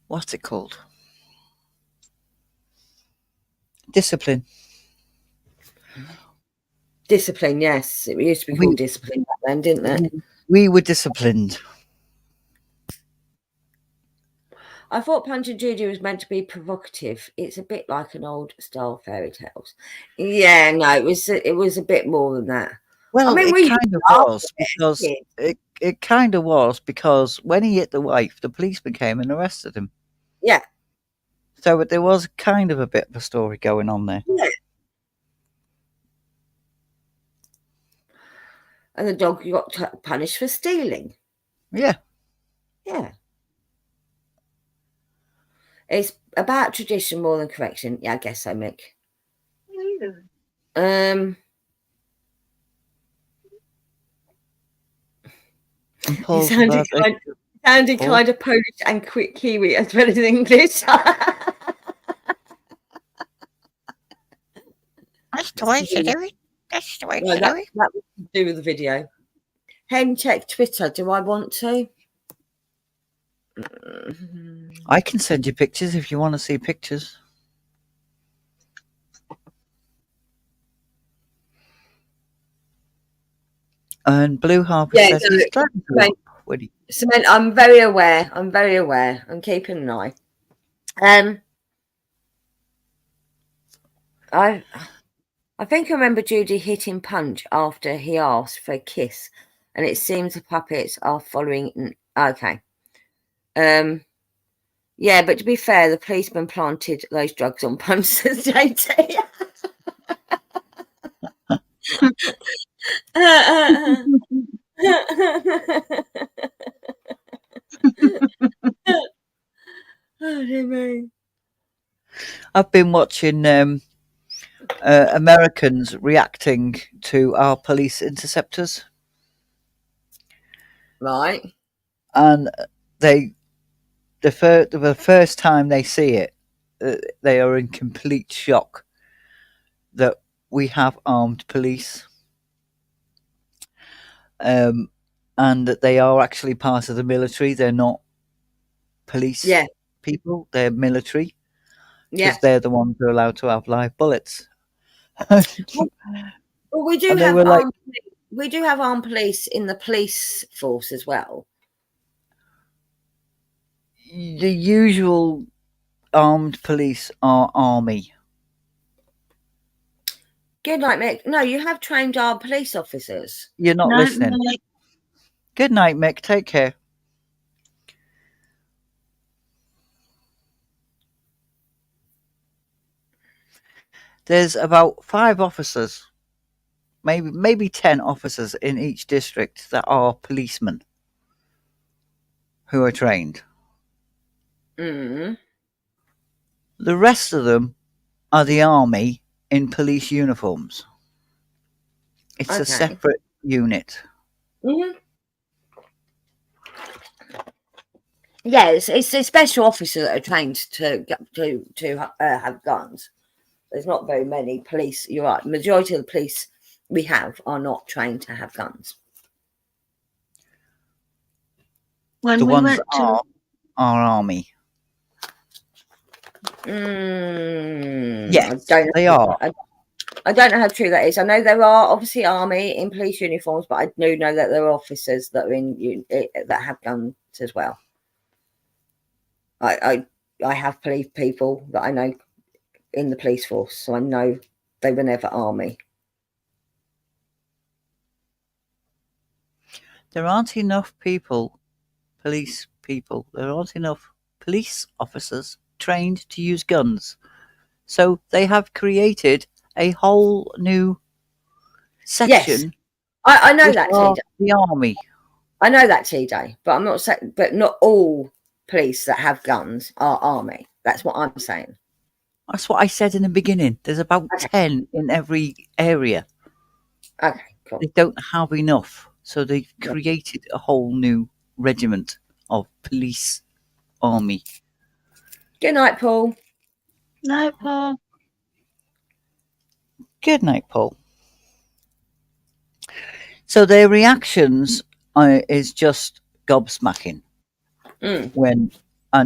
What's it called? Discipline. Discipline, yes. It used to be called discipline back then, didn't it? We were disciplined. I thought Punch and Judy was meant to be provocative. It's a bit like an old style fairy tales. Yeah, no, it was a bit more than that. Well, I mean, it kind of was because it kind of was because when he hit the wife, the policeman came and arrested him. Yeah. So there was kind of a bit of a story going on there. Yeah. And the dog got punished for stealing. Yeah. Yeah. It's about tradition more than correction. Yeah, I guess so, Mick. Sounded kind of Polish and quick Kiwi as well as English. That's the way to do it. That's the way to do it. That was to do with the video. Hen, check Twitter. Do I want to? I can send you pictures if you want to see pictures. And Blue Harper says he's glad to Cement, I'm very aware. I'm keeping an eye. I think I remember Judy hitting Punch after he asked for a kiss. and it seems the puppets are following. Okay. Yeah, but to be fair, the policeman planted those drugs on Punster's JT. Oh, dear me. I've been watching Americans reacting to our police interceptors, Right. and the first time they see it, they are in complete shock that we have armed police, and that they are actually part of the military. They're not police people; they're military, because they're the ones who are allowed to have live bullets. Well, we do have armed police in the police force as well. The usual armed police are army. Good night, Mick. No, you have trained armed police officers. You're not listening. Mick. Good night, Mick. Take care. There's about 5 officers, maybe 10 officers in each district that are policemen who are trained. Mm. The rest of them are the army in police uniforms. It's a separate unit. Mm-hmm. Yeah, it's a special officers that are trained to have guns. There's not very many police. You're right. Majority of the police we have are not trained to have guns. When the we ones went that are army. Yes, they are. I don't know how true that is. I know there are obviously army in police uniforms, but I do know that there are officers that are that have guns as well. I have police people that I know in the police force, so I know they were never army. There aren't enough police people. There aren't enough police officers trained to use guns. So they have created a whole new section. Yes, I know that, TJ. The army. I know that, TJ, but I'm not saying. But not all police that have guns are army. That's what I'm saying. That's what I said in the beginning. There's about 10 in every area. Okay, cool. They don't have enough, so they've created a whole new regiment of police army. Good night, Paul. Night, Paul. Good night, Paul. So their reactions is just gobsmacking. And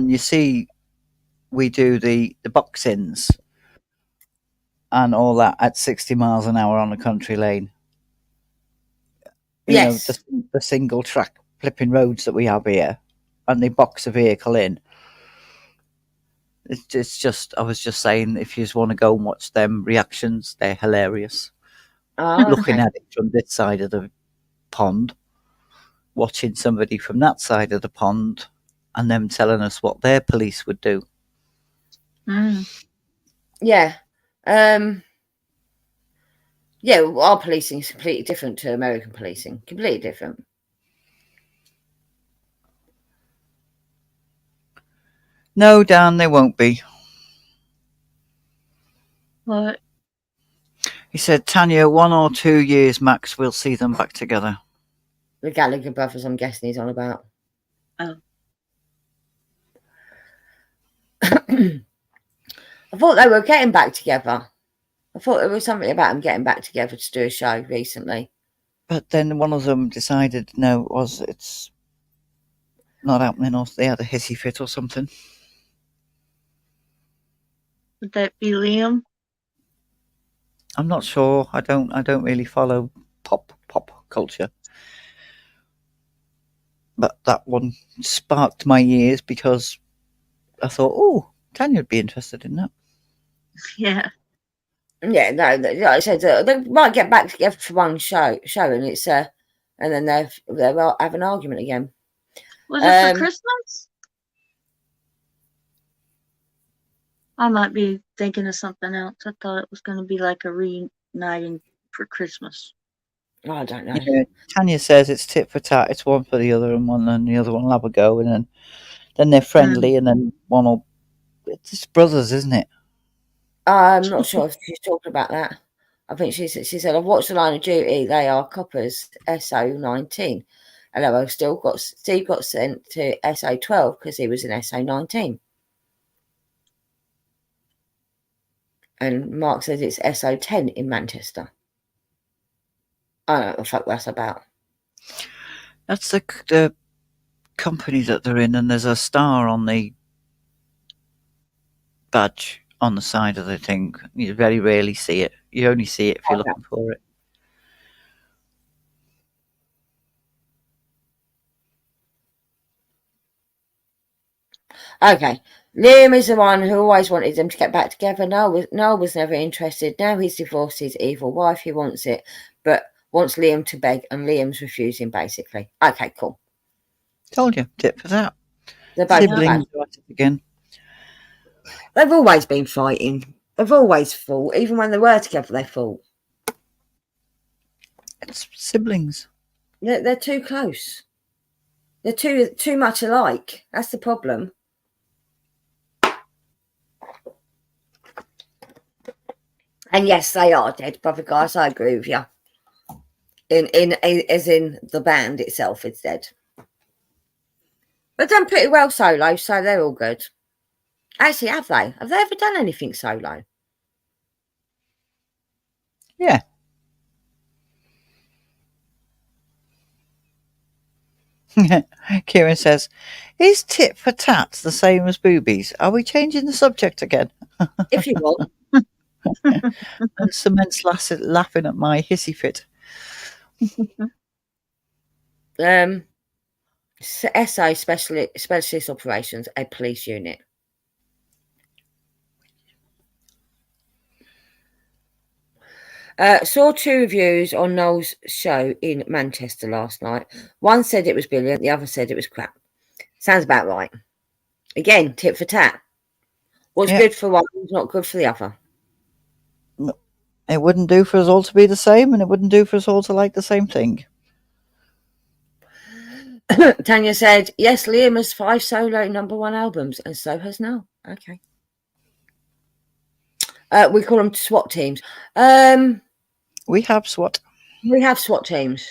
you see, we do the box-ins and all that at 60 miles an hour on a country lane. You know, the single track flipping roads that we have here, and they box a vehicle in. It's just, I was just saying, if you just want to go and watch them reactions, they're hilarious. Looking at it from this side of the pond, watching somebody from that side of the pond, and them telling us what their police would do. Yeah. Yeah, well, our policing is completely different to American policing. Completely different. No, Dan, they won't be. What? He said, Tanya, 1 or 2 years max, we'll see them back together. The Gallagher brothers, I'm guessing he's on about. Oh. I thought they were getting back together. I thought there was something about them getting back together to do a show recently. But then one of them decided, no, it's not happening, or they had a hissy fit or something. Would that be Liam? I'm not sure. I don't really follow pop culture. But that one sparked my ears because I thought, oh, Tanya would be interested in that. Yeah. Yeah, no, like I said, they might get back together for one show, and it's and then they'll have an argument again. Was it for Christmas? I might be thinking of something else. I thought it was going to be like a reuniting for Christmas. I don't know. Yeah, Tanya says it's tit for tat. It's one for the other, and the other one will have a go, and then they're friendly, and then one will. It's brothers, isn't it? I'm not sure if she's talking about that. I think she said, I've watched the Line of Duty. They are coppers, SO19. And Steve got sent to SO12 because he was in SO19. And Mark says it's SO10 in Manchester. I don't know what the fuck that's about. That's the company that they're in, and there's a star on the badge on the side of the thing. You very rarely see it. You only see it if you're looking for it. Okay. Liam is the one who always wanted them to get back together. Noel was never interested. Now he's divorced his evil wife. He wants it, but wants Liam to beg, and Liam's refusing, basically. Okay, cool. Told you, tit for that. They're both siblings are at it again. They've always been fighting. They've always fought. Even when they were together, they fought. It's siblings. They're too close. They're too much alike. That's the problem. And yes, they are dead, brother guys. I agree with you. As in the band itself is dead. They've done pretty well solo, so they're all good. Actually, have they? Have they ever done anything solo? Yeah. Kieran says, is tit for tat the same as boobies? Are we changing the subject again? If you want. And Cement's laughing at my hissy fit. SA Specialist Operations, a police unit. Saw 2 reviews on Noel's show in Manchester last night. One said it was brilliant, the other said it was crap. Sounds about right. Again, tit for tat. What's good for one is not good for the other. It wouldn't do for us all to be the same, and it wouldn't do for us all to like the same thing. Tanya said, yes, Liam has 5 solo #1 albums, and so has Noel. Okay. We call them SWAT teams. We have SWAT. We have SWAT teams.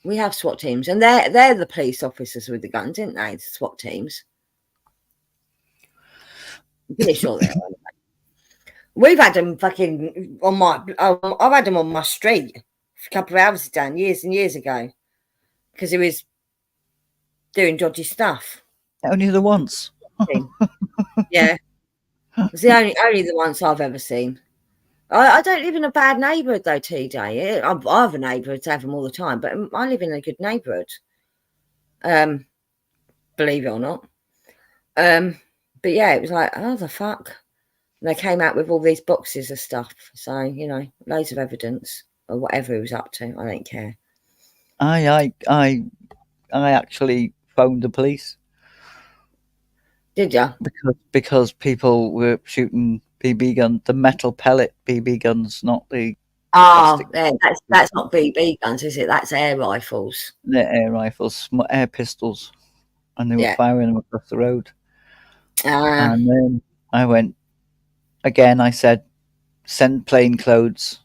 We have SWAT teams, and they're the police officers with the guns, aren't they? The SWAT teams. I'm pretty sure they are. We've had them fucking on my. I've had them on my street a couple of hours down years and years ago because he was doing dodgy stuff. Only the once. Yeah, it's the only the ones I've ever seen. I don't live in a bad neighbourhood though, TJ. I have a neighbourhood to have them all the time, but I live in a good neighbourhood. Believe it or not. But yeah, it was like, oh the fuck. And they came out with all these boxes of stuff. So, you know, loads of evidence or whatever he was up to. I don't care. I actually phoned the police. Did you? Because people were shooting BB guns, the metal pellet BB guns, not the. Oh, yeah, that's not BB guns, is it? That's air rifles. They're air rifles, air pistols, and they were firing them across the road. And then I went again. I said, "Send plain clothes."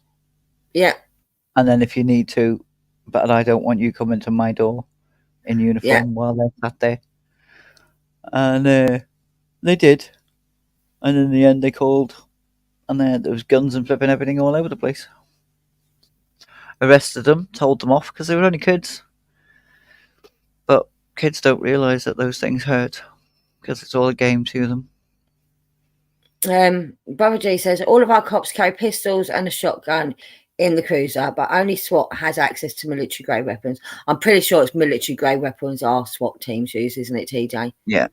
Yeah. And then if you need to, but I don't want you coming to my door in uniform while they're sat there. And they did. And in the end, they called, and there was guns and flipping everything all over the place. Arrested them, told them off because they were only kids. But kids don't realise that those things hurt because it's all a game to them. Brother G says all of our cops carry pistols and a shotgun in the cruiser, but only SWAT has access to military grade weapons. I'm pretty sure it's military grade weapons our SWAT teams use, isn't it, TJ? Yeah.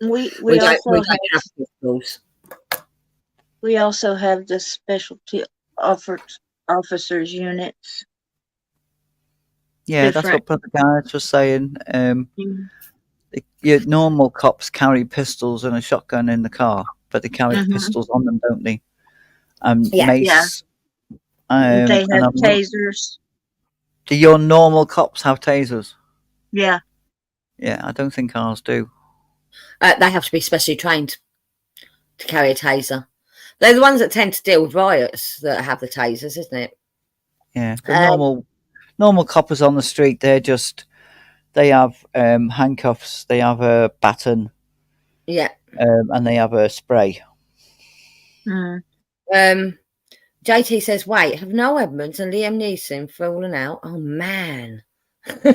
We also have pistols. We also have the specialty officers units. Yeah, that's different. what Brother Garrett was saying. Mm-hmm. Your normal cops carry pistols and a shotgun in the car, but they carry pistols on them, don't they? Yeah. Yeah, Mace. they And have tasers. do your normal cops have tasers? Yeah. Yeah, I don't think ours do. They have to be specially trained to carry a taser. They're the ones that tend to deal with riots that have the tasers, isn't it? Yeah, the normal coppers on the street, they have handcuffs, they have a baton, Yeah. and they have a spray. Mm. JT says, wait, have Noel Edmonds and Liam Neeson fallen out? Oh, man. The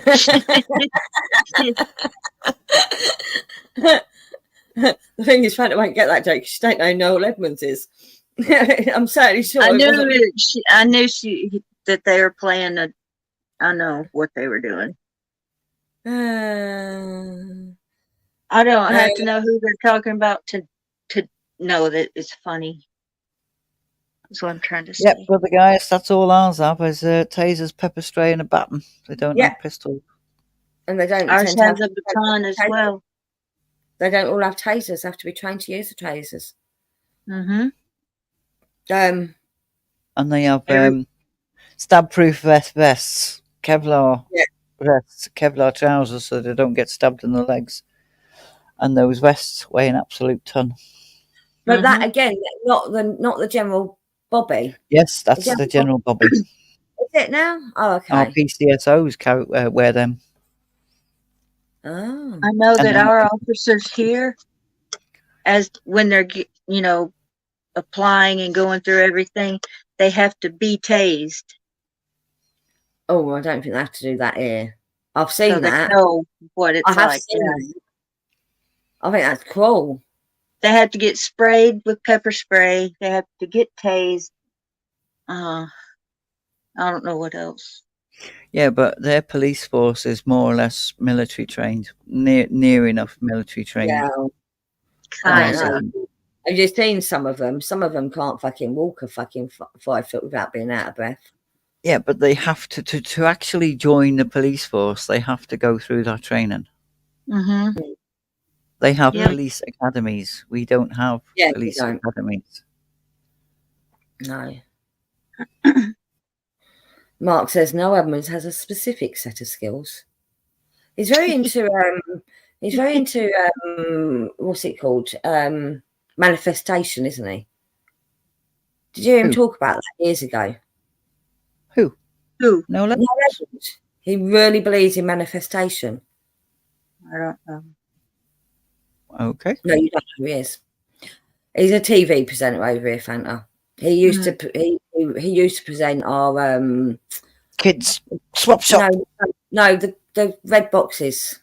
thing is, Fanta won't get that joke because she don't know who Noel Edmonds is. I'm certainly sure I it knew wasn't. I knew that they were playing I know what they were doing. I don't have to know who they're talking about to know that it's funny. That's what I'm trying to say. Yep, brother guys, that's all ours have is tasers, pepper spray, and a baton. They don't have pistols. And they don't. Ours has a baton as well. They don't all have tasers. They have to be trained to use the tasers. Mm-hmm. And they have stab-proof vests, Kevlar vests, Kevlar trousers, so they don't get stabbed in the legs. And those vests weigh an absolute ton. But that again, not the general Bobby. Yes, that's the general Bobby. Is it now? Oh, okay. Our PCSOs wear them. Oh. I know that our officers here, as when they're applying and going through everything, they have to be tased. Oh, I don't think they have to do that here. I've seen so that. They know what it's like. I think that's cool. They have to get sprayed with pepper spray. They have to get tased. I don't know what else. Yeah, but their police force is more or less military trained, near enough military trained. Yeah. Kind of. Have you seen some of them? Some of them can't fucking walk a fucking 5 foot without being out of breath. Yeah, but they have to actually join the police force. They have to go through that training. Mm-hmm. They have police academies. We don't have police academies. No. Mark says Noel Edmonds has a specific set of skills. He's very into what's it called? Manifestation, isn't he? Did you hear him talk about that years ago? Who? Noel Edmonds. He really believes in manifestation. I don't know. Okay. No, you don't know who he is. He's a TV presenter over here, Fanta. He used to he used to present our kids swap shop. No, the red boxes.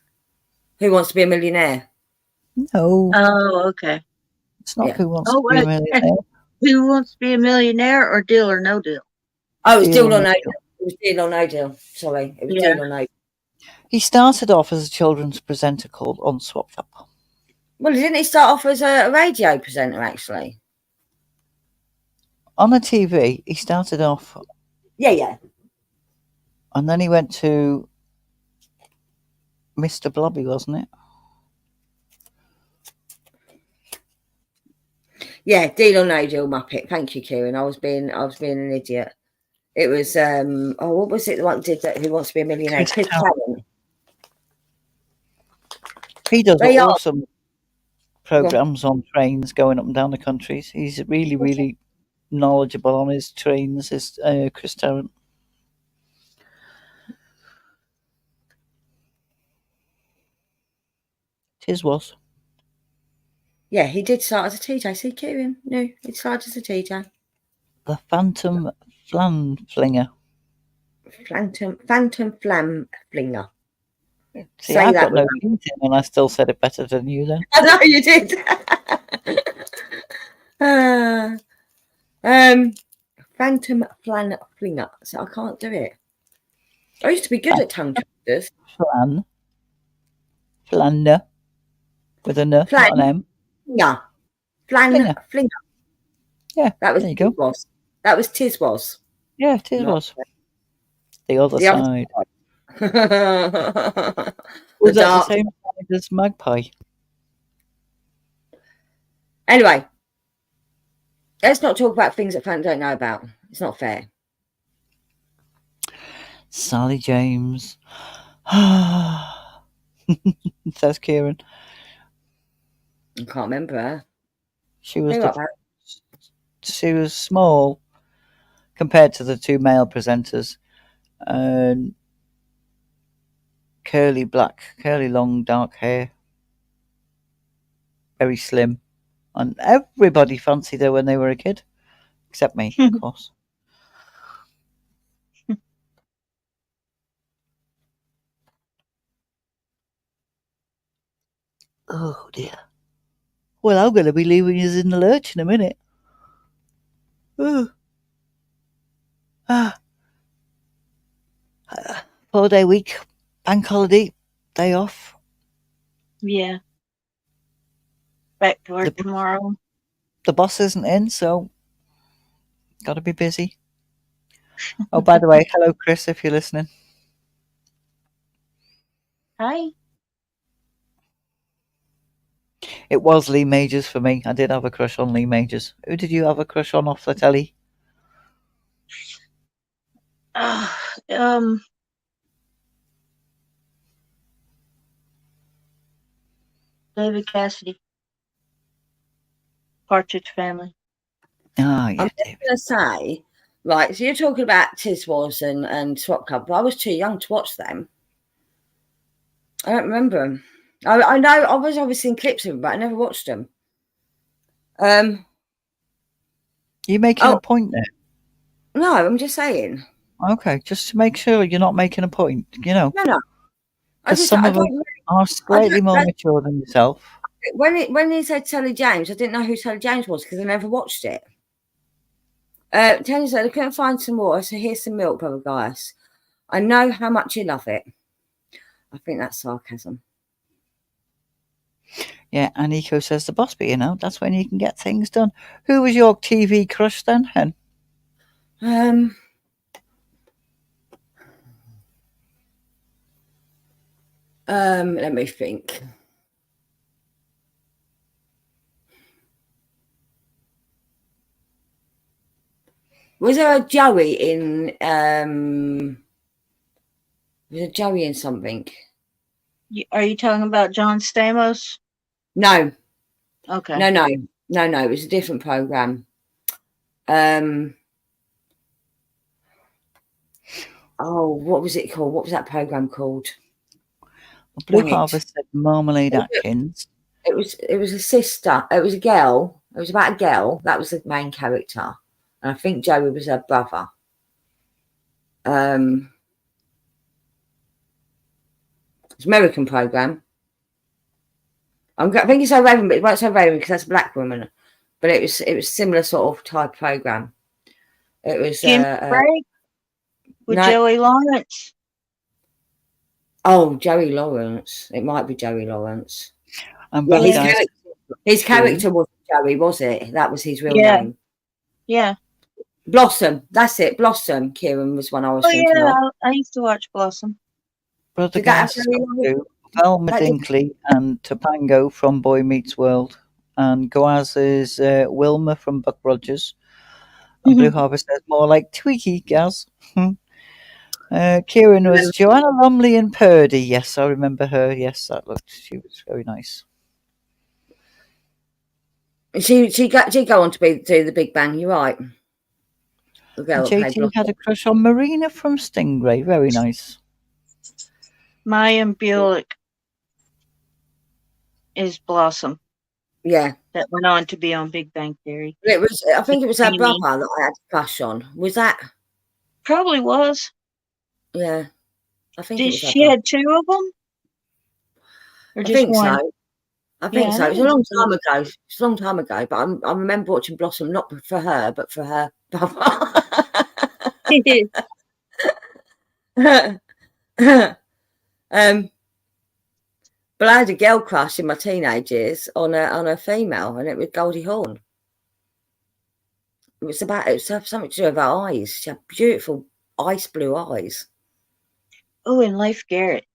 Who Wants to Be a Millionaire? No. Oh, okay. It's not Who Wants to Be a Millionaire. Who Wants to Be a Millionaire or Deal or No Deal? Oh, it was Deal or No Deal. It was Deal or No Deal. Sorry, it was Deal or No Deal. He started off as a children's presenter called On Swap Shop. Well, didn't he start off as a radio presenter, actually? On the TV, he started off... Yeah. And then he went to Mr. Blobby, wasn't it? Yeah, Deal or No Deal Muppet. Thank you, Kieran. I was being an idiot. It was what was it? The one did that? Who Wants to Be a Millionaire? Chris Tarrant. He does awesome programs on trains going up and down the countries. He's really, really knowledgeable on his trains. Is Chris Tarrant? His was. Yeah, he did start as a TJ. See, Kieran? No, he started as a TJ. The Phantom Flam Flinger. Phantom Flam Flinger. See, I've got no teeth in, and I still said it better than you then. I know you did. Phantom Flan Flinger. So I can't do it. I used to be good at tongue twisters. Flander. With a N, not an M. Flinger. Yeah, that was there you go. That was Tiz was. Yeah, Tiz was. The other side. The Was that the dark. same size as Magpie? Anyway, let's not talk about things that fans don't know about. It's not fair. Sally James. Says Kieran. I can't remember her. She was Who about? she was small compared to the two male presenters, and curly long dark hair, very slim, and everybody fancied her when they were a kid, except me, of course. Oh dear. Well, I'm going to be leaving you in the lurch in a minute. Oh. 4-day week, bank holiday, day off. Yeah. Back to work tomorrow. The boss isn't in, so got to be busy. Oh, by the way, hello, Chris, if you're listening. Hi. It was Lee Majors for me. I did have a crush on Lee Majors. Who did you have a crush on off the telly? David Cassidy. Partridge Family. Ah, yeah, I'm just going to say, right, so you're talking about Tiswas and Swap Club, but I was too young to watch them. I don't remember them. I know I was obviously in clips of them, but I never watched them. You making a point there? No, I'm just saying. Okay, just to make sure you're not making a point, No. Because some of them are slightly more mature than yourself. When he said Sally James, I didn't know who Sally James was because I never watched it. Tony said I couldn't find some water, so here's some milk, Brother Gaius. I know how much you love it. I think that's sarcasm. Yeah, and Nico says the boss, but that's when you can get things done. Who was your TV crush then, Hen? Let me think. Was there a Joey in was a Joey in something? Are you talking about John Stamos? No. Okay. No. It was a different program. What was it called? What was that program called? Blue Harvest said Marmalade Atkins. It was a sister. It was a girl. It was about a girl. That was the main character. And I think Joey was her brother. It's an American program. I think it's Raven, but it won't say Raven because that's a black woman. But it was similar sort of type program. It was Break with Joey Lawrence. Oh, Joey Lawrence. It might be Joey Lawrence. His character was Joey, was it? That was his real name. Yeah. Blossom. That's it. Blossom. Kieran was one I was thinking of. I used to watch Blossom. Brother Gas, Velma Dinkley and Topanga from Boy Meets World. And Goaz is Wilma from Buck Rogers. And Blue Harvest says more like Tweaky, Gaz. Kieran was Joanna Lumley and Purdy. Yes, I remember her. Yes, she was very nice. She go on to do the Big Bang. You're right. JT had a crush on Marina from Stingray. Very nice. Mayim Bialik is Blossom. Yeah. That went on to be on Big Bang Theory. I think it was her brother that I had a crush on. Was that? Probably was. Yeah. I think she had two of them? Or I just think one? So. I think so. It was a long time ago. It's a long time ago, but I remember watching Blossom not for her, but for her brother. But I had a girl crush in my teenage years on a female, and it was Goldie Hawn. It was something to do with her eyes. She had beautiful ice blue eyes. Oh, and Leif Garrett.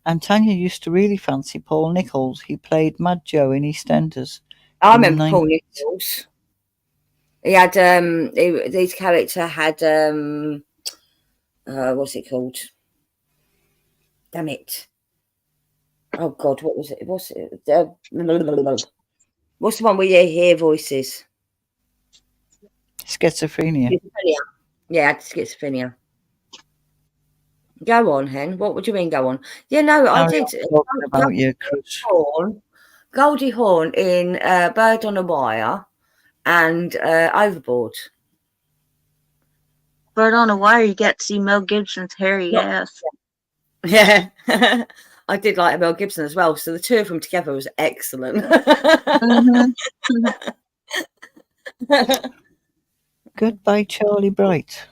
And Tanya used to really fancy Paul Nichols. He played Mad Joe in EastEnders. I in the remember Paul 90s. Nichols. He had his character had what's it called? Damn it! Oh God, what was it? What's the one where you hear voices? Schizophrenia. Yeah, I had schizophrenia. Go on, Hen. What would you mean? Go on. Yeah, no, I did. Talking about your crush. Goldie Hawn in Bird on a Wire and Overboard. Bird on a Wire, you get to see Mel Gibson's hairy ass. Yeah. I did like Mel Gibson as well. So the two of them together was excellent. Goodbye, Charlie Bright.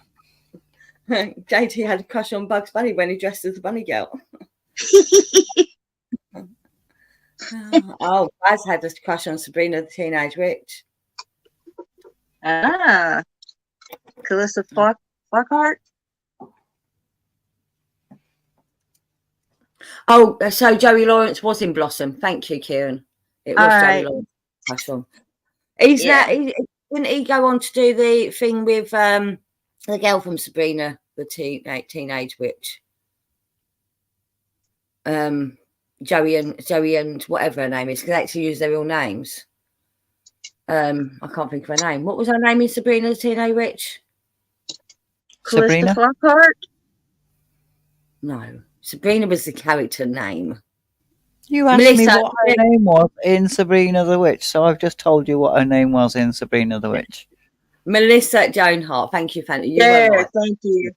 JT had a crush on Bugs Bunny when he dressed as a bunny girl. Oh, Baz had a crush on Sabrina the Teenage Witch. Ah, Calissa Flockhart. Oh, so Joey Lawrence was in Blossom. Thank you, Kieran. It was Joey Lawrence crush on. He's didn't he go on to do the thing with the girl from Sabrina the Teenage Witch? Joey and whatever her name is, because they actually use their real names. I can't think of her name. What was her name in Sabrina the Teenage Witch? Sabrina Flockhart? No, Sabrina was the character name. You asked me what her name was in Sabrina the Witch, so I've just told you what her name was in Sabrina the Witch. Melissa Joan Hart. Thank you, Fanny. Thank you.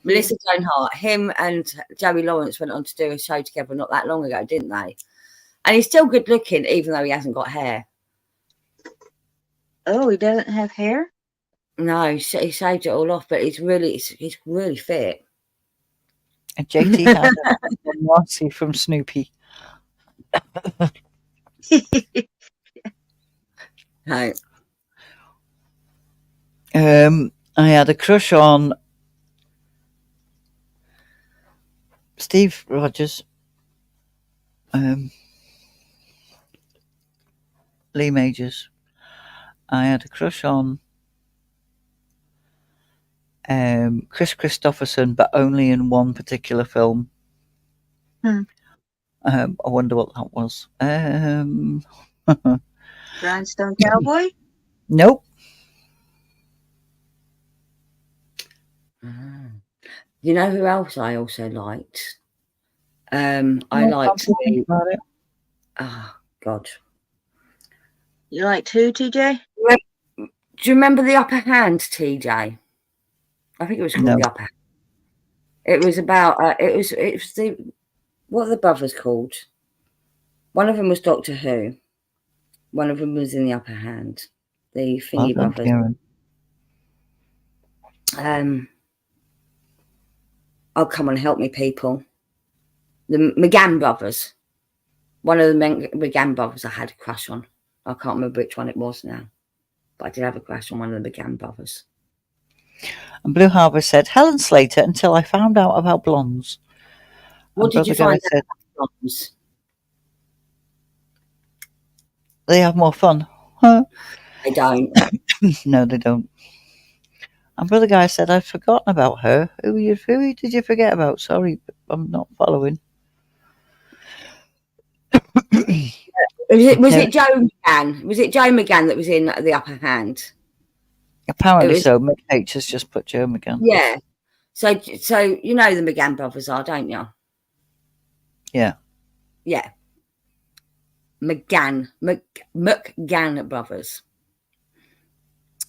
Melissa Joan Hart. Him and Joey Lawrence went on to do a show together not that long ago, didn't they? And he's still good looking, even though he hasn't got hair. Oh, he doesn't have hair? No, he shaved it all off, but he's really fit. And JT had Marcy from Snoopy. No. I had a crush on Steve Rogers, Lee Majors. I had a crush on Chris Christopherson, but only in one particular film. I wonder what that was. Rhinestone Cowboy? Nope. You know who else I also liked? I liked about it. Oh God. You liked who, TJ? Do you remember The Upper Hand, TJ? I think it was called The Upper Hand. It was about it was the what are the brothers called? One of them was Doctor Who. One of them was in The Upper Hand. The Thingy brothers. Oh, come on, help me, people. The McGann brothers. One of the McGann brothers I had a crush on. I can't remember which one it was now. But I did have a crush on one of the McGann brothers. And Blue Harbour said, Helen Slater until I found out about blondes. What did you find out about blondes? They have more fun. Huh? They don't. No, they don't. And Brother Guy said, I'd forgotten about her. Who did you forget about? Sorry, I'm not following. Was it Joe McGann? Was it Joe McGann that was in The Upper Hand? Apparently so. Mick H has just put Joe McGann. Yeah. So you know the McGann brothers are, don't you? Yeah. Yeah. McGann brothers.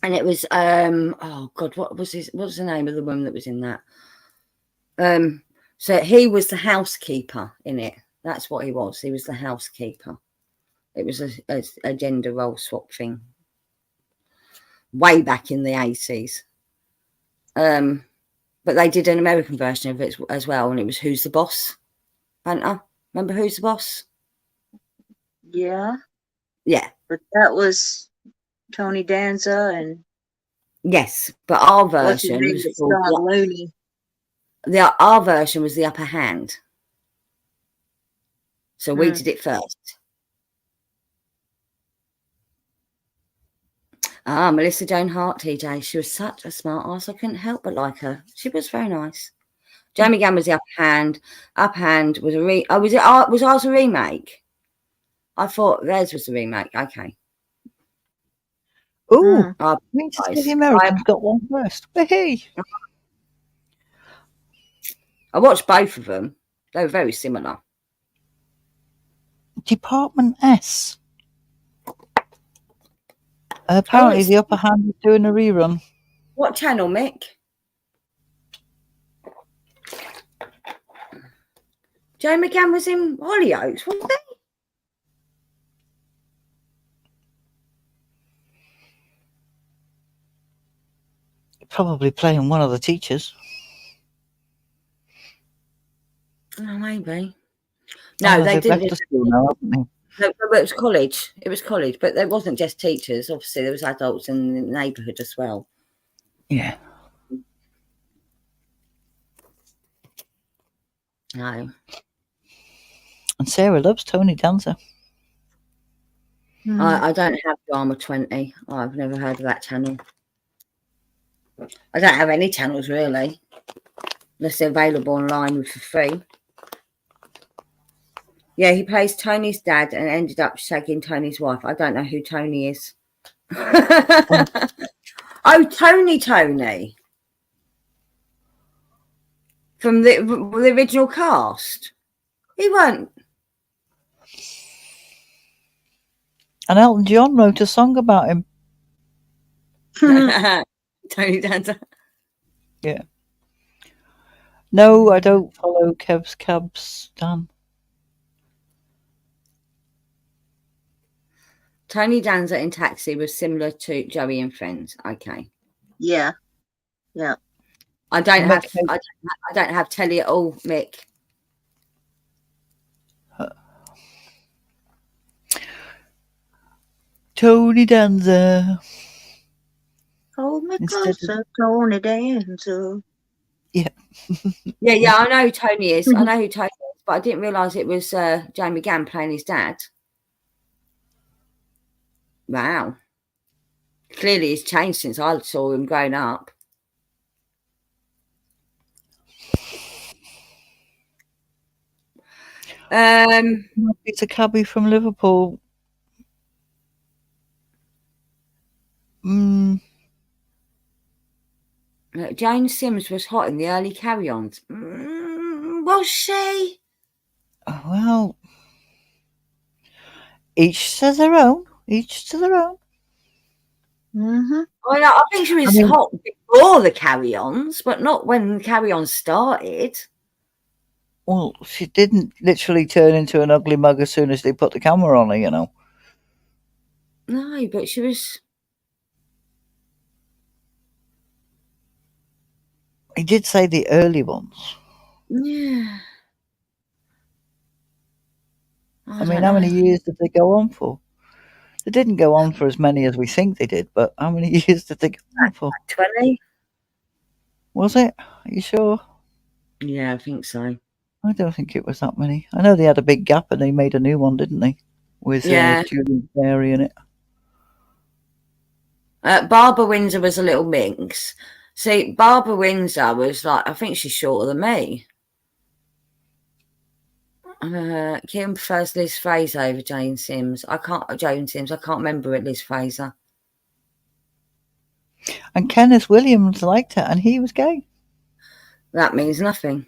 And it was oh God, what was the name of the woman that was in that? So he was the housekeeper in it. That's what he was. He was the housekeeper. It was a gender role swap thing. Way back in the 80s. But they did an American version of it as well, and it was Who's the Boss? Banter? Remember Who's the Boss? Yeah. Yeah. But that was Tony Danza and Yes, but our What's his version name? was It's called Don Looney. our version was the upper hand. So we did it first. Melissa Joan Hart, TJ. She was such a smart ass. I couldn't help but like her. She was very nice. Jamie Gann was the upper hand. Upper hand was was ours a remake? I thought theirs was a remake. Okay. Ooh, Oh, means to say nice. the Americans got one first. Hey, I watched both of them. They were very similar. Department S. Apparently, the upper hand is doing a rerun. What channel, Mick? Joe McGann was in Hollyoaks, wasn't he? Probably playing one of the teachers. Oh, maybe. No, they they've didn't. left the school now, haven't they? No, but it was college. It was college, but there wasn't just teachers. Obviously, there was adults in the neighbourhood as well. Yeah. No. And Sarah loves Tony Dancer. I don't have Drama 20. I've never heard of that channel. I don't have any channels really, unless they're available online for free. Yeah, he plays Tony's dad and ended up shagging Tony's wife. I don't know who Tony is. Oh, Tony. From the original cast. He weren't. And Elton John wrote a song about him. Tony Dancer. Yeah. No, I don't follow Kev's Cabs, Dan. Tony Danza in Taxi was similar to Joey and Friends. Okay. Yeah. I don't have telly at all, Mick. Tony Danza. Hold me closer, Tony Danza. Yeah. Yeah, I know who Tony is. I know who Tony is, but I didn't realise it was Jamie Gann playing his dad. Wow. Clearly he's changed since I saw him growing up. It's a cabbie from Liverpool. Jane Sims was hot in the early carry-ons. Was she? Well, each to their own. Each to their own. Mm-hmm. Well, I think she was hot before the carry-ons, but not when the carry-ons started. Well, she didn't literally turn into an ugly mug as soon as they put the camera on her, you know. No, but she was... He did say the early ones. Yeah. I mean, how many years did they go on for? They didn't go on for as many as we think they did, but how many years did they go on for? 20. Was it? Are you sure? Yeah, I think so. I don't think it was that many. I know they had a big gap and they made a new one, didn't they? With Julian Barry in it. Barbara Windsor was a little minx. See, Barbara Windsor was like, I think she's shorter than me. Kim prefers Liz Fraser over Jane Sims. I can't remember it, Liz Fraser. And Kenneth Williams liked it and he was gay. That means nothing.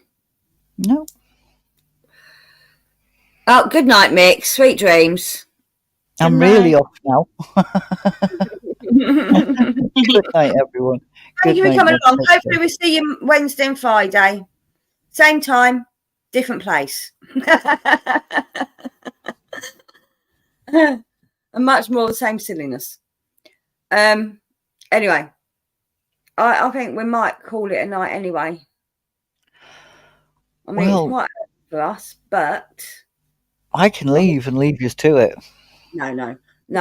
No. Oh, good night, Mick. Sweet dreams. I'm really off now. Good night, everyone. Thank you for coming along. Hopefully we'll see you Wednesday and Friday. Same time, different place. And much more the same silliness. Anyway, I think we might call it a night anyway. I mean, it's quite early for us, but... I can leave and leave you to it. No,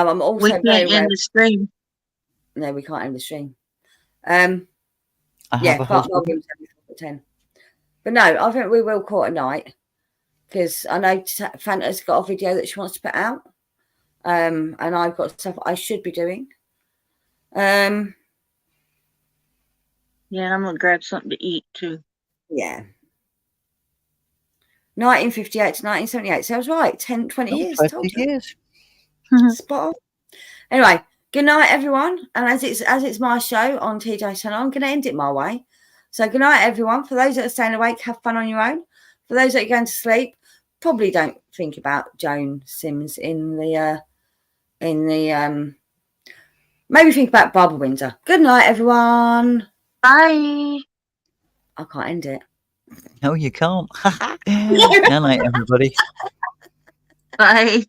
I'm also we can't end the stream. No, we can't end the stream. I have a Clark husband. Williams only 4'10". But no, I think we will call it a night because I know Fanta's got a video that she wants to put out, and I've got stuff I should be doing. Yeah, and I'm gonna grab something to eat too. Yeah. 1958 to 1978. So I was right. 10, 20 years. 20 years. Spot on. Anyway, good night, everyone. And as it's my show on TJ Channel, I'm going to end it my way. So good night, everyone. For those that are staying awake, have fun on your own. For those that are going to sleep, probably don't think about Joan Sims in the maybe think about Barbara Windsor. Good night, everyone. Bye. I can't end it. No, you can't. Good night, everybody. Bye.